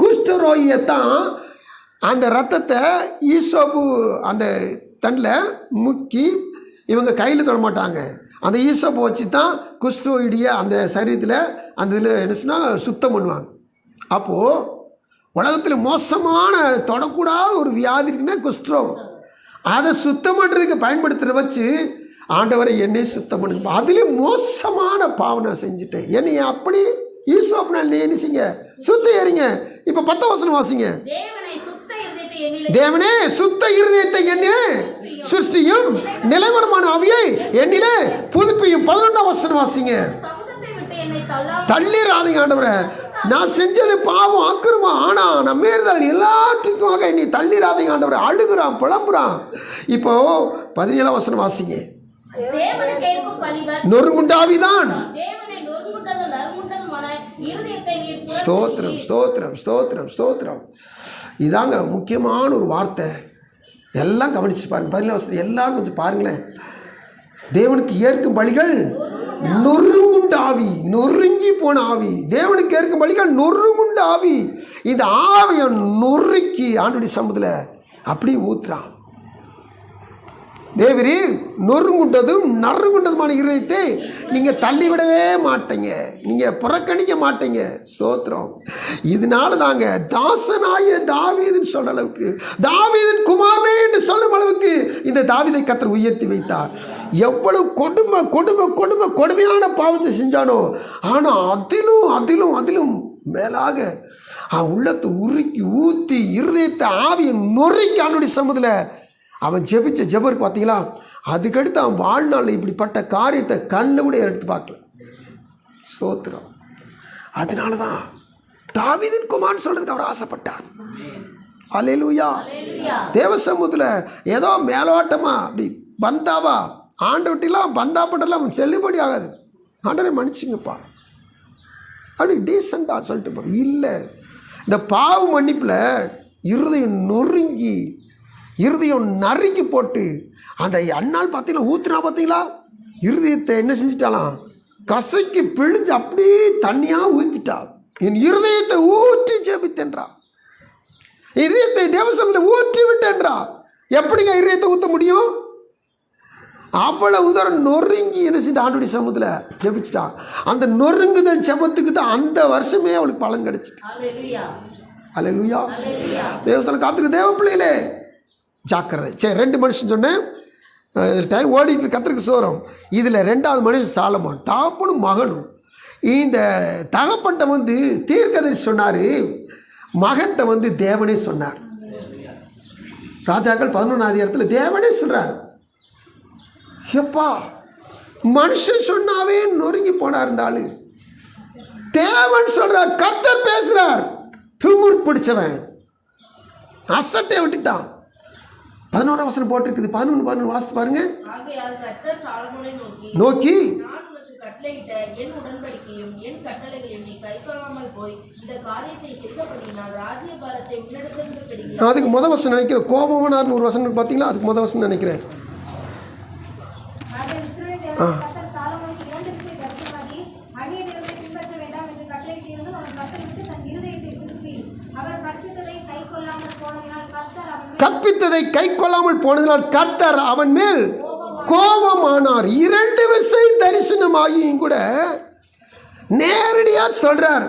குஷ்டரோகியத்தான். அந்த ரத்தத்தை ஈசோப்பு அந்த தண்டில் முக்கி இவங்க கையில் தொட மாட்டாங்க. அந்த ஈசோப்பை வச்சு தான் குஷ்டரோகிய அந்த சரீரத்தில் அந்த இதில் என்ன சொன்னால் சுத்தம் பண்ணுவாங்க. அப்போது உலகத்தில் மோசமான தொடக்கூடாத ஒரு வியாதி இருக்குன்னா குஷ்டரோகம். அதை சுத்தம் பண்ணுறதுக்கு பயன்படுத்துகிற வச்சு, ஆண்டவரை என்னை சுத்தம் பண்ணுங்க, அதுலேயும் மோசமான பாவனை செஞ்சுட்டேன், என்னை அப்படி ஈசோப்பினால் நீ என்ன செய்யுங்க, சுத்திகரிங்க. இப்போ 10 வசனம் வாசிங்க. தேவனே சுத்த இருதயத்தை என்னிலே சிருஷ்டியும், நிலைவரமான ஆவியை என்னிலே புதுப்பியும். 11 வசனம் வாசிங்க. தள்ளிராதீங்க ஆண்டவரை, நான் செஞ்சது பாவம் அக்கிரமம், ஆனால் நான் மீறுதல் எல்லாத்துக்கும் என்னை தள்ளிராதீங்க ஆண்டவரை. அழுகுறான், புலம்புறான். இப்போ 17 வசனம் வாசிங்க. நொறுங்குண்டாவிதான். ஸ்தோத்திரம் ஸ்தோத்திரம் ஸ்தோத்திரம் ஸ்தோத்திரம். இதாங்க முக்கியமான ஒரு வார்த்தை. எல்லாம் கவனிச்சு பாருங்க. 17 வசனம் எல்லாரும் கொஞ்சம் பாருங்களேன். தேவனுக்கு ஏற்கும் பலிகள் நொறுங்குண்ட ஆவி, நொறுங்கி போன ஆவி. தேவனுக்கு ஏற்கும் பலிகள் நொறுங்குண்ட ஆவி. இந்த ஆவியை நொறுக்கி ஆண்டுடைய சமூகத்தில் அப்படியே ஊத்துறான். தேவரீர் நொறுங்குண்டதும் நறுங்குண்டதுமான இருதயத்தை நீங்கள் தள்ளிவிடவே மாட்டீங்க, நீங்கள் புறக்கணிக்க மாட்டீங்க. ஸ்தோத்திரம். இதனால தாங்க தாசனாய தாவீதுன்னு சொல்ற அளவுக்கு, தாவீதின் குமாரனே என்று சொல்லும் அளவுக்கு இந்த தாவீதை கர்த்தர் உயர்த்தி வைத்தார். எவ்வளவு கொடுமையான பாவத்தை செஞ்சானோ, ஆனால் அதிலும் மேலாக உள்ளத்தை உருக்கி ஊற்றி இருதயத்தை ஆவியை நொறுக்கி அவனுடைய சமூகத்தில் அவன் ஜெபிச்ச ஜெபருக்கு பார்த்தீங்களா, அதுக்கடுத்து அவன் வாழ்நாளில் இப்படிப்பட்ட காரியத்தை கண்ணு கூட எடுத்து பார்க்கல. ஸ்தோத்திரம். அதனால தான் தாவீதின் குமாரன் சொல்றதுக்கு அவர் ஆசைப்பட்டார். அல்லேலூயா. தேவ சமூகத்தில் ஏதோ மேலோட்டமா அப்படி பந்தாவா ஆண்டவட்டிலாம் பந்தாப்பட்டெல்லாம் அவன் செல்லுபடி ஆகாது. ஆண்டவரை மன்னிச்சுங்கப்பா அப்படி டீசெண்டாக சொல்லிட்டு போகிறோம். இல்லை, இந்த பாவ மன்னிப்பில் இருதயம் நொறுங்கி இருதயம் நறுக்கி போட்டு அந்த அண்ணால் பார்த்தீங்களா ஊற்றுனா பார்த்தீங்களா, இருதயத்தை என்ன செஞ்சிட்டாலாம், கசைக்கு பிழிஞ்சு அப்படியே தண்ணியாக ஊற்றிட்டா. என் இருதயத்தை ஊற்றி ஜெபித்தேன்றா, இருதயத்தை தேவசமத்தில் ஊற்றி விட்டேன்றா. எப்படிங்க இருதயத்தை ஊற்ற முடியும்? அவ்வளவு உதரம் நொறுங்கி என்ன செஞ்சு ஆண்டுடைய சமூகத்தில் ஜெபிச்சிட்டா. அந்த நொறுங்குதல் ஜெபத்துக்கு தான் அந்த வருஷமே அவளுக்கு பலன் கிடைச்சிட்டு. அல்லேலூயா. தேவசனம் காத்துக்கு தேவ பிள்ளைகளே ஜாக்கிரதை. சரி, 2 மனுஷன் சொன்னேன், டைம் ஓடிட்டு கத்திரிக்கு சோரம். இதில் 2வது மனுஷன் சாலமோன், தகப்பனும் மகனும். இந்த தகப்பன்ட்ட வந்து தீர்க்கதரிசி சொன்னார், மகன்கிட்ட வந்து தேவனே சொன்னார். ராஜாக்கள் 11ஆம் அதிகாரத்தில் தேவனே சொல்கிறார். எப்பா மனுஷன் சொன்னாவே நொறுங்கி போனா இருந்தாலும் தேவன் சொல்றார், கர்த்தர் பேசுறார். துமுர் பிடிச்சவன் அசட்டை விட்டுட்டான். 11ஆம் வசனம் போட்டிருக்குது. 11 வாசித்து பாருங்க. நோக்கி அதுக்கு முத வசனம் நினைக்கிறேன், கோபமானார்னு ஒரு வசனம் பார்த்தீங்களா, அதுக்கு முத வசனம் நினைக்கிறேன். கற்பித்ததை கை கொள்ளாமல் போனதினால் கர்த்தர் அவன் மேல் கோபமானார். 2 விசை தரிசனமாகியும் கூட நேரடியாக சொல்றார்,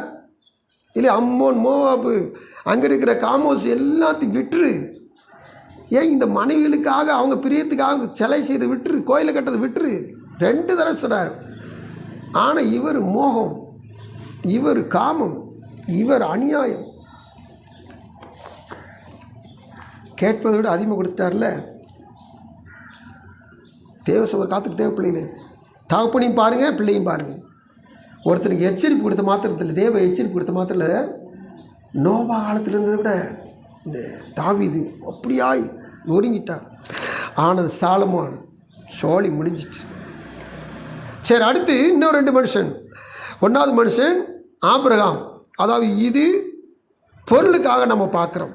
இல்லை அம்மோன் மோவாபு அங்கே இருக்கிற காமோஸ் எல்லாத்தையும் விட்டுரு. ஏன் இந்த மனைவிகளுக்காக அவங்க பிரியத்துக்காக சிலை செய்து விட்டுரு, கோயிலை கட்டதை விட்டுரு. 2 தடவை சொல்றார். ஆனால் இவர் மோகம், இவர் காமம், இவர் அநியாயம், கேட்பதை விட அதிகமாக கொடுத்துட்டார்ல. தேவசவர் காத்துக்கு தேவ பிள்ளைகளே, தகப்பனையும் பாருங்கள் பிள்ளையும் பாருங்கள். ஒருத்தனுக்கு எச்சரிப்பு கொடுத்த மாத்திரத்தில், தேவ எச்சரிப்பு கொடுத்த மாத்திரத்தில் நோபா காலத்தில் இருந்ததை விட இந்த தாவீது அப்படியாய் நொறுங்கிட்டார். ஆனது சாலமோன் சோழி முடிஞ்சிட்டு. சரி, அடுத்து இன்னும் 2 மனுஷன். 1வது மனுஷன் ஆபிரகாம். அதாவது இது பொருளுக்காக நம்ம பார்க்குறோம்.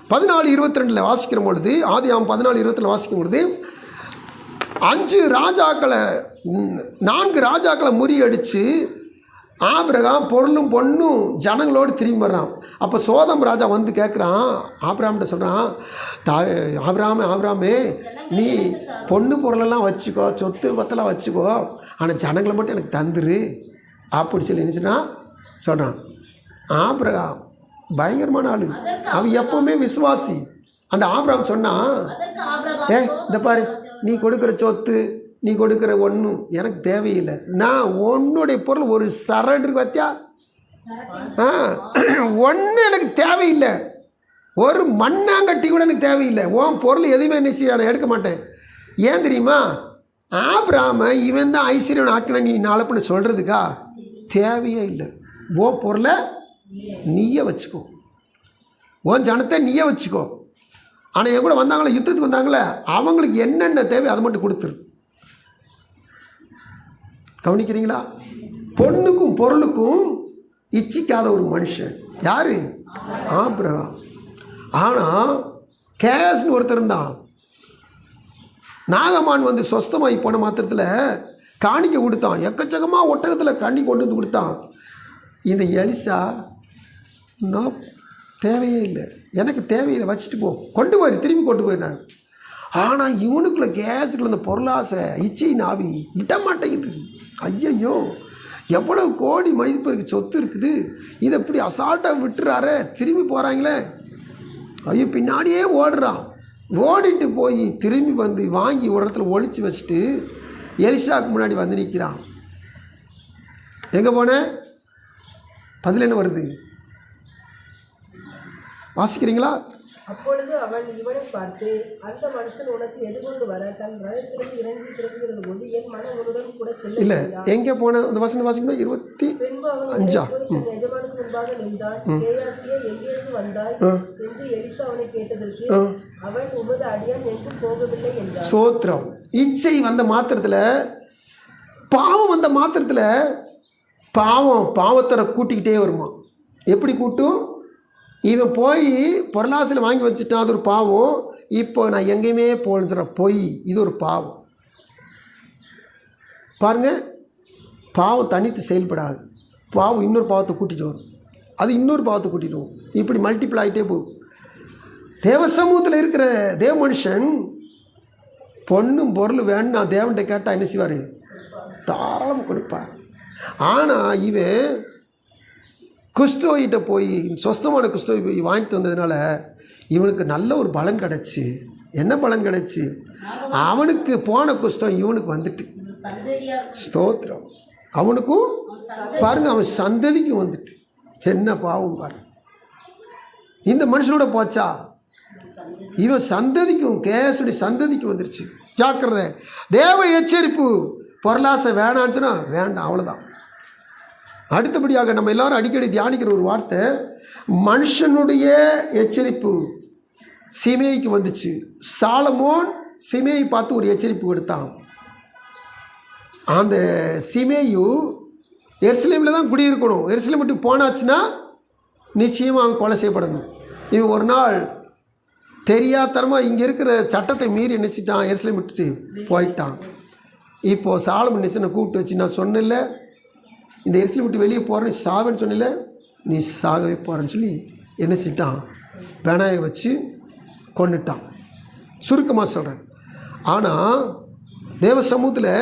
14:22 வாசிக்கிற பொழுது, ஆதியாகமம் 14:22 வாசிக்கும் பொழுது 4 ராஜாக்களை முறியடித்து ஆபிரகாம் பொருளும் பொண்ணும் ஜனங்களோடு திரும்பி வர்றான். அப்போ சோதம் ராஜா வந்து கேட்குறான், ஆபிரகாம்கிட்ட சொல்கிறான், ஆபிரகாமே நீ பொண்ணு பொருளெல்லாம் வச்சுக்கோ, சொத்து பத்தெல்லாம் வச்சுக்கோ, ஆனால் ஜனங்களை மட்டும் எனக்கு தந்துரு அப்படி சொல்லி நினச்சினா சொல்கிறான். ஆபிரகாம் பயங்கரமான ஆளு, அவன் எப்பவுமே விசுவாசி. அந்த ஆபிரகாம் சொன்னான், இந்த பாரு, நீ கொடுக்குற சொத்து, நீ கொடுக்குற ஒன்றும் எனக்கு தேவையில்லை. நான் உன்னுடைய பொருள் ஒரு சரடு இருக்கு பார்த்தியா, ஒன்றும் எனக்கு தேவையில்லை. ஒரு மண்ணாங்கட்டி கூட எனக்கு தேவையில்லை. உன் பொருள் எதுவுமே என்ன செய்ய நான் எடுக்க மாட்டேன். ஏன் தெரியுமா, ஆபிரகாம இவன் தான் ஐஸ்வர்யன் ஆக்கின நீ நாளப்பண்ண சொல்கிறதுக்கா தேவையே இல்லை. உன் பொருளை நீயே வச்சுக்கோ, உன் ஜனத்தை நீயே வச்சுக்கோ. ஆனால் என் கூட வந்தாங்களே, யுத்தத்துக்கு வந்தாங்களே, அவங்களுக்கு என்னென்ன தேவை அதை மட்டும் கொடுத்துரு. கவனிக்கிறீங்களா? பொண்ணுக்கும் பொருளுக்கும் இச்சிக்காத ஒரு மனுஷன் யாரு? ஆபிரகாம். ஆனால் கேஸ்னு ஒருத்தர் இருந்தான். நாகமான் வந்து சொஸ்தமாகி போன மாத்திரத்தில் காணிக்க கொடுத்தான். எக்கச்சக்கமாக ஒட்டகத்தில் கண்ணி கொண்டு வந்து கொடுத்தான். இந்த எலிசா நான் தேவையே இல்லை, எனக்கு தேவையில்லை, வச்சுட்டு போ, கொண்டு போய் திரும்பி கொண்டு போயினாங்க. ஆனால் இவனுக்குள்ள கேஸுக்குள்ள இந்த பொருளாசை இச்சை நாவி விட மாட்டேங்குது. ஐயையோ, எவ்வளவு கோடி மனிதருக்கு சொத்து இருக்குது, இதை எப்படி அசால்ட்டாக விட்டுறாரு, திரும்பி போகிறாங்களே. ஐயோ, பின்னாடியே ஓடுறான். ஓடிட்டு போய் திரும்பி வந்து வாங்கி ஒரு இடத்துல ஒழிச்சு வச்சுட்டு எலிசாவுக்கு முன்னாடி வந்து நிற்கிறான். எங்கே போன? பதில் என்ன வருது வாசிக்கிறீங்களா? அப்பொழுது அவன் இவனை பார்த்து, அந்த மனுஷன் உனக்கு எதிர்கொண்டு வர தன் ரதத்திலிருந்து இறங்கி திரும்புகிறது போது என் மனம் உன்னுடன் கூட செல்ல இல்லை, எங்கே போன அந்த வசனம் வாசிக்கணும். 25 தன் எஜமானுக்கு முன்பாக நின்றான். கேயாசியே, எங்கிருந்து வந்தாய் என்று எலிசா அவனை கேட்டதற்கு அவன், உமது அடியான் எங்கும் போகவில்லை என்றான். ஸ்தோத்திரம். இச்சை வந்த மாத்திரத்தில், பாவம் வந்த மாத்திரத்தில் பாவத்தரை கூட்டிக்கிட்டே வருமா. எப்படி கூட்டும்? இவன் போய் பொருளாசையில் வாங்கி வச்சுட்டான், அது ஒரு பாவம். இப்போ நான் எங்கேயுமே போகலன்னு சொல்கிற பொய், இது ஒரு பாவம். பாருங்க, பாவம் தனித்து செயல்படாது. பாவம் இன்னொரு பாவத்தை கூட்டிகிட்டு வரும், அது இன்னொரு பாவத்தை கூட்டிகிட்டு வரும். இப்படி மல்டிபிள் ஆகிட்டே போகும். தேவ சமூகத்தில் இருக்கிற தேவ மனுஷன் பொண்ணும் பொருள் வேணும் நான் தேவன்கிட்ட கேட்டால் என்ன செய்வார்? தாராளமாக கொடுப்பார். ஆனால் இவன் குஷ்டோகிட்ட போய், சொஸ்தமான குஷ்டோகி போய் வாங்கிட்டு வந்ததுனால இவனுக்கு நல்ல ஒரு பலன் கிடச்சி. என்ன பலன் கிடச்சி? அவனுக்கு போன குஷ்டம் இவனுக்கு வந்துட்டு. ஸ்தோத்திரம். அவனுக்கும் பாருங்க, அவன் சந்ததிக்கும் வந்துட்டு. என்ன பாவம் பாரு. இந்த மனுஷனோட போச்சா? இவன் சந்ததிக்கும், கேசுடைய சந்ததிக்கு வந்துருச்சு. ஜாக்கிரதை. தேவ எச்சரிப்பு. பொருளாசை வேணான்னு சொன்னா வேண்டாம், அவ்வளோதான். அடுத்தபடியாக நம்ம எல்லாரும் அடிக்கடி தியானிக்கிற ஒரு வார்த்தை, மனுஷனுடைய எச்சரிப்பு சீமேய்க்கு வந்துச்சு. சாலமோன் சீமேயை பார்த்து ஒரு எச்சரிப்பு கொடுத்தான். அந்த சீமேயு எருசலேமில் தான் குடியிருக்கணும். எருசலேம் விட்டு போனாச்சுன்னா நிச்சயமாக அவன் கொலை செய்யப்படணும். இவன் ஒரு நாள் தெரியாதனமாக இங்கே இருக்கிற சட்டத்தை மீறி நினச்சிட்டான், எருசலேம் விட்டுட்டு போயிட்டான். இப்போது சாலமன் நினச்சி கூப்பிட்டு வச்சு, நான் சொன்னேன்ல இந்த எருசலேம் விட்டு வெளியே போகிறேன்னு சாவேன்னு சொன்னில்ல, நீ சாகவே போகிறேன்னு சொல்லி என்ன செஞ்சிட்டான்? பெனாயை வச்சு கொண்டுட்டான். சுருக்கமாக சொல்கிறேன். ஆனால் தேவ சமூகத்தில்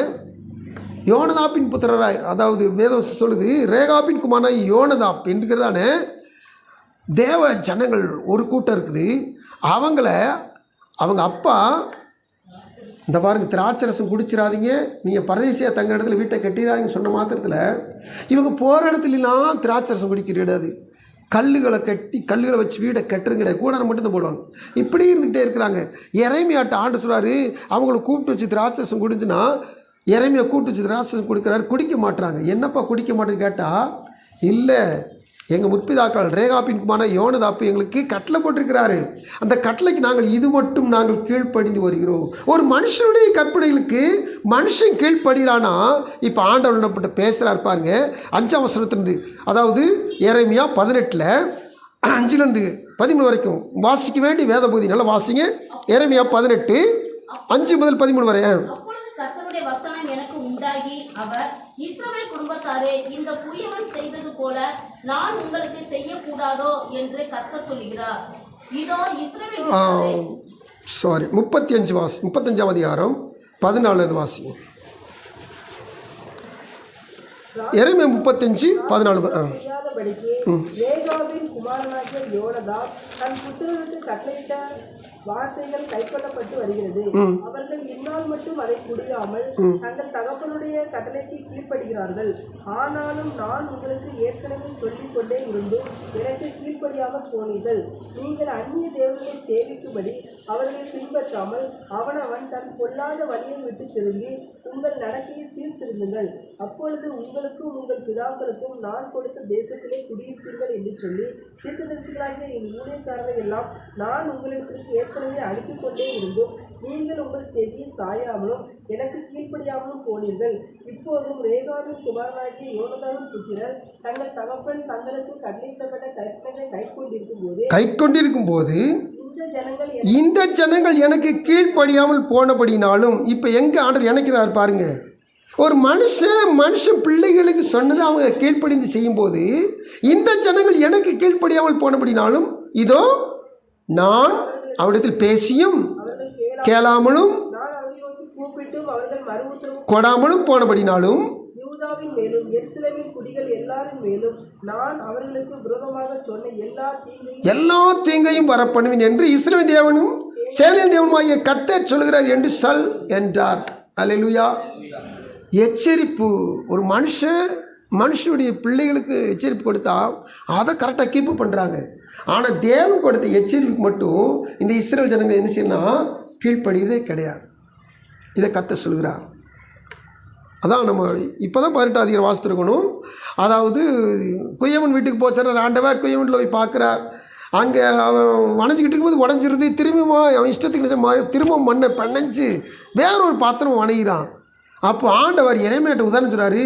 யோனதாப்பின் புத்திரராய், அதாவது வேதம் சொல்லுது, ரேகாப்பின் குமாரனாய் யோனதாப் என்கிறதான தேவ ஜனங்கள் ஒரு கூட்டம் இருக்குது. அவங்க அப்பா, இந்த பாருங்க, திராட்சரசம் குடிச்சிடாதீங்க, நீங்கள் பரதேசியாக தங்க இடத்துல வீட்டை கட்டிடாதீங்கன்னு சொன்ன மாத்திரத்தில் இவங்க போகிற இடத்துலலாம் திராட்சரசம் குடிக்க கிடையாது. கல்லுகளை வச்சு வீடை கட்டுறது கிடையாது, கூடாரம் மட்டும்தான் போடுவாங்க. இப்படி இருந்துகிட்டே இருக்கிறாங்க. எரேமியாட்ட ஆண்டு சொல்கிறாரு, அவங்கள கூப்பிட்டு வச்சு திராட்சரசம் குடிஞ்சுன்னா, எரேமியா கூப்பிட்டு வச்சு திராட்சரசம் குடிக்கிறாரு, குடிக்க மாட்டுறாங்க. என்னப்பா குடிக்க மாட்டேன்னு கேட்டால், இல்லை எங்கள் முற்பிதாக்கள் ரேகாப்பின் குமாரனான யோனதாப்பு எங்களுக்கு கட்டளை போட்டிருக்கிறாரு, அந்த கட்டளைக்கு நாங்கள் இது மட்டும் நாங்கள் கீழ்ப்படிந்து வருகிறோம். ஒரு மனுஷனுடைய கற்பனைகளுக்கு மனுஷன் கீழ்ப்படுகிறானா? இப்போ ஆண்டவர் என்னப்பட்ட பேசுகிறார் பாருங்க, 5ஆம் வசனத்திலிருந்து, அதாவது எரேமியா 18 5 13 வரைக்கும் வாசிக்க வேண்டிய வேத பகுதி. நல்லா வாசிங்க. எரேமியா 18 5 முதல் 13 வரை. கர்த்தருடைய வசனம் எனக்கு உண்டாகி, அவர், இஸ்ரவேல் குடும்பத்தாரே, இந்த புயவன் செய்தது போல நான் உங்களுக்கு செய்யக்கூடாதோ என்று கர்த்தர் சொல்லுகிறார். இதோ இஸ்ரவேல் 35ஆம் அதிகாரம் 14 வாசி. எரேமியா 35:14. ரேகாபின் குமாரனாகிய யோனதாப் தன் புத்திரனுக்கு கட்டளையிட்ட வார்த்தைகள் கைக்கொள்ளப்பட்டு வருகிறது. அவர்கள் இந்நாள் மட்டும் அதை குடியாமல் தங்கள் தகப்பனுடைய கட்டளைக்கு கீழ்ப்படுகிறார்கள். ஆனாலும் நான் உங்களுக்கு ஏற்கனவே சொல்லிக் கொண்டே இருந்தும் எனக்கு கீழ்ப்படியாமல் போனீர்கள். நீங்கள் அந்நிய தேவர்களை சேவிக்கும்படி அவர்களை பின்பற்றாமல் அவனவன் தன் பொல்லாத வழியை விட்டு திரும்பி உங்கள் நடக்கையை சீர்திருந்துங்கள். அப்பொழுது உங்களுக்கும் உங்கள் பிதாக்களுக்கும் நான் கொடுத்த தேசத்திலே குடியிருப்பீர்கள் என்று சொல்லி தீர்க்கதரிசிகளாகிய என் ஊழியக்காரரை எல்லாம் நான் உங்களுக்கு ஏற்கனவே அனுப்பிக் கொண்டே இருந்தும் நீங்கள் உங்கள் செவியை சாயாமலும் எனக்கு கீழ்ப்படியாமலும் போனீர்கள். இப்போதும் ரேகாவின் குமாரனாகிய யோனதாவின் புத்திரர் தங்கள் தகப்பன் தங்களுக்கு கட்டளையிடப்பட்ட கற்பனை கைக்கொண்டிருக்கும் போது இந்த ஜனங்கள் எனக்கு கீழ்ப்படியாமல் போனபடினாலும், இப்போ எங்கே ஆண்டவர் இணைக்கிறார் பாருங்க. ஒரு மனுஷன் பிள்ளைகளுக்கு சொன்னதை அவங்க கீழ்ப்படிந்து செய்யும்போது, இந்த ஜனங்கள் எனக்கு கீழ்ப்படியாமல் போனபடினாலும் இதோ நான் அவரிடத்தில் பேசியும் கேளாமலும் நான் அவர்களை நோக்கி கூப்பிட்டும் அவர்கள் மறு உத்தரவு கொடாமலும் போனபடினாலும் யூதாவின் மேலும் எருசலேமின் குடிகள் எல்லாரின் மேலும் நான் அவர்களுக்கு விரோதமாக சொன்ன எல்லா தீங்கையும் வரப்பண்ணுவேன் என்று இஸ்ரவேல் தேவனும் சேனையின் தேவனுமாகிய கர்த்தர் சொல்கிறார் என்று சொல் என்றார். அல்லேலூயா. எச்சரிப்பு. ஒரு மனுஷனுடைய பிள்ளைகளுக்கு எச்சரிப்பு கொடுத்தா அதை கரெக்டாக கீப்பு பண்ணுறாங்க. ஆனால் தேவன் கொடுத்த எச்சரிப்புக்கு மட்டும் இந்த இஸ்ரவேல் ஜனங்கள் என்ன செய்யணும், கீழ்ப்படியதே கிடையாது. இதை கர்த்தர் சொல்கிறார். அதான் நம்ம இப்போ தான் 18 அதிகாரம் வாசித்திருக்கணும். அதாவது குயவன் வீட்டுக்கு போச்சார். ஆண்டவர் குயவனில் போய் பார்க்குறார். அங்கே அவன் வணைஞ்சிக்கிட்டு இருக்கும்போது உடஞ்சிருது. திரும்பவும் அவன் இஷ்டத்துக்கு திரும்பவும் மண்ணை பிணைஞ்சு வேறொரு பாத்திரம் வணைகிறான். அப்போ ஆண்டவர் எரேமியாட்ட உதாரணம் சொல்கிறாரு,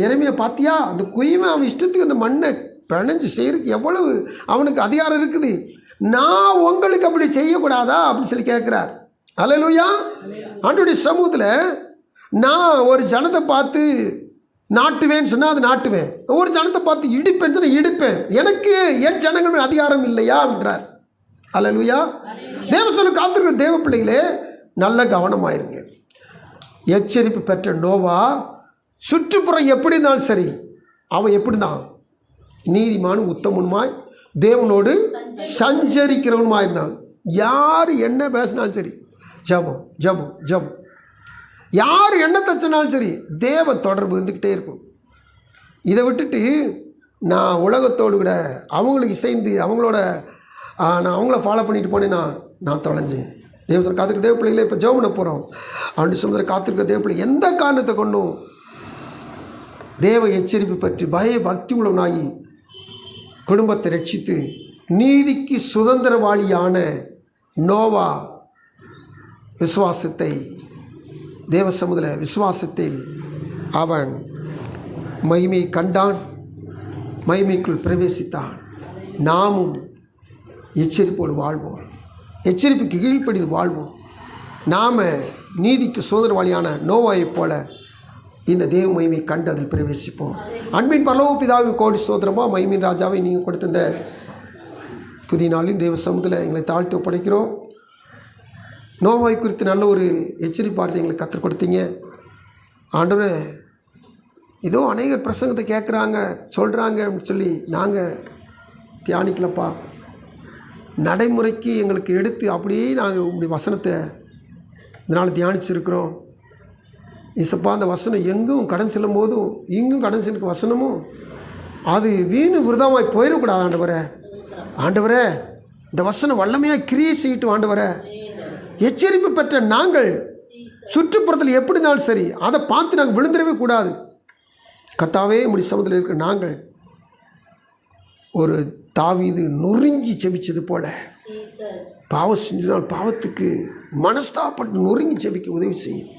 எரேமியா பார்த்தியா, அந்த குயவன் அவன் இஷ்டத்துக்கு அந்த மண்ணை பிணைஞ்சு செய்கிறதுக்கு எவ்வளவு அவனுக்கு அதிகாரம் இருக்குது, நான் உங்களுக்கு அப்படி செய்யக்கூடாதா அப்படின்னு சொல்லி கேட்குறார். அல்லேலூயா. ஆண்டவருடைய சமூகத்தில் நான் ஒரு ஜனத்தை பார்த்து நாட்டுவேன்னு சொன்னால் அது நாட்டுவேன், ஒரு ஜனத்தை பார்த்து இடிப்பேன்னு சொன்னால் இடிப்பேன், எனக்கு என் ஜனங்கள் மேல் அதிகாரம் இல்லையா அப்படின்றார். அல்லேலூயா. தேவ சொல்ல காத்திருக்கிற தேவ பிள்ளைகளே, நல்ல கவனமாயிருங்க. எச்சரிப்பு பெற்ற நோவா சுற்றுப்புறம் எப்படி இருந்தாலும் சரி, அவன் எப்படி தான் நீதிமானும் உத்தமனுமாய் தேவனோடு சஞ்சரிக்கிறவனுமாய் இருந்தான். யார் என்ன பேசினாலும் சரி, ஜபம் ஜபம் ஜபம். யார் என்ன தச்சினாலும் சரி, தேவ தொடர்பு இருந்துக்கிட்டே இருக்கும். இதை விட்டுட்டு நான் உலகத்தோடு கூட அவங்களுக்கு இசைந்து அவங்களோட நான் அவங்கள ஃபாலோ பண்ணிட்டு போனேன்னா நான் தொலைஞ்சேன். தேவசன் காத்திருக்க தேவ பிள்ளைகளே, இப்போ ஜெபம் பண்ண போகிறோம். அவனுடைய சுந்தர காத்திருக்க தேவ பிள்ளை எந்த காரணத்தை கொண்டும் தேவ எச்சரிப்பு பற்றி பய பக்தி உள்ளவனாகி குடும்பத்தை ரட்சித்து நீதிக்கு சுதந்திரவாளியான நோவா விசுவாசத்தை தேவ சமூகத்தில் விசுவாசத்தில் அவன் மகிமையை கண்டான், மகிமைக்குள் பிரவேசித்தான். நாமும் எச்சரிப்போடு வாழ்வோம், எச்சரிப்புக்கு கீழ்ப்படிந்து வாழ்வோம். நாம் நீதிக்கு சுதந்திரவாளியான நோவாயைப் போல இந்த தேவ மகிமையை கண்டு அதில் பிரவேசிப்போம். அன்பின் பரலோக பிதாவின் கோடி சோதரமாக மகிமின் ராஜாவை நீங்கள் கொடுத்த இந்த புதிய நாளின் தேவ சமூகத்தில் எங்களை தாழ்த்து ஒப்படைக்கிறோம். நோவாய் குறித்து நல்ல ஒரு எச்சரிப்பார்த்தை எங்களுக்கு கற்றுக் கொடுத்தீங்க ஆண்டவரே. ஏதோ அநேகர் பிரசங்கத்தை கேட்குறாங்க சொல்கிறாங்க அப்படின்னு சொல்லி நாங்கள் தியானிக்கலப்பா. நடைமுறைக்கு எங்களுக்கு எடுத்து அப்படியே நாங்கள் உங்களுடைய வசனத்தை இதனால் தியானிச்சிருக்கிறோம். இசப்பா, அந்த வசனம் எங்கும் கடன் செல்லும் போதும் இங்கும் கடன் செல்லும் வசனமும் அது வீணு விரதமாய் போயிடக்கூடாது ஆண்டவரே. ஆண்டவரே, இந்த வசனம் வல்லமையாக கிரியை செய்யிட்டு ஆண்டவரே. எச்சரிப்பு பெற்ற நாங்கள் சுற்றுப்புறத்தில் எப்படி இருந்தாலும் சரி அதை பார்த்து நாங்கள் விழுந்துடவே கூடாது. கர்த்தாவே, முடி சமூகத்தில் இருக்கிற நாங்கள் ஒரு தாவீது நொறுங்கி செபிச்சது போல பாவம் செஞ்சால் பாவத்துக்கு மனஸ்தாப்பட்டு நொறுங்கி செபிக்க உதவி செய்யும்.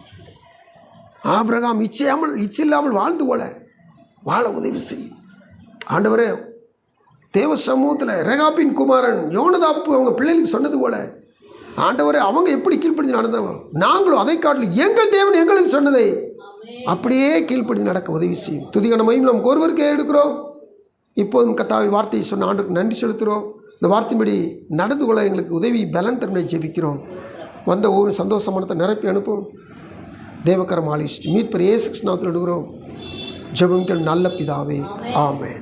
ஆபிரகாம் இச்சையில்லாமல் வாழ்ந்து போல வாழ உதவி செய்யும் ஆண்டவரே. தேவ சமூகத்தில் ரேகாபின் குமாரன் யோனதாப்பு அவங்க பிள்ளைகளுக்கு சொன்னது போல ஆண்டவரே, அவங்க எப்படி கீழ்ப்படிஞ்சு நடந்தாங்களோ நாங்களும் அதை காட்டிலும் எங்கள் தேவன் எங்களுக்கு சொன்னதை அப்படியே கீழ்ப்படிஞ்சு நடக்க உதவி செய்யும். துதிகான மகிமை நமக்கு ஒருவருக்கே எடுக்கிறோம். இப்போதும் கர்த்தாவை வார்த்தையை சொன்ன ஆண்டுக்கு நன்றி செலுத்துகிறோம். இந்த வார்த்தையின்படி நடந்து கொள்ள எங்களுக்கு உதவி பலன் தன்மை ஜெபிக்கிறோம். வந்த ஒவ்வொரு சந்தோஷமானத்தை நிரப்பி அனுப்பும். தேவக்கரம் ஆலிஸ்ட் மீட்பர் இயேசு கிறிஸ்து நாமத்தில் எடுக்கிறோம். ஜெபங்கள் நல்ல பிதாவே, ஆமென்.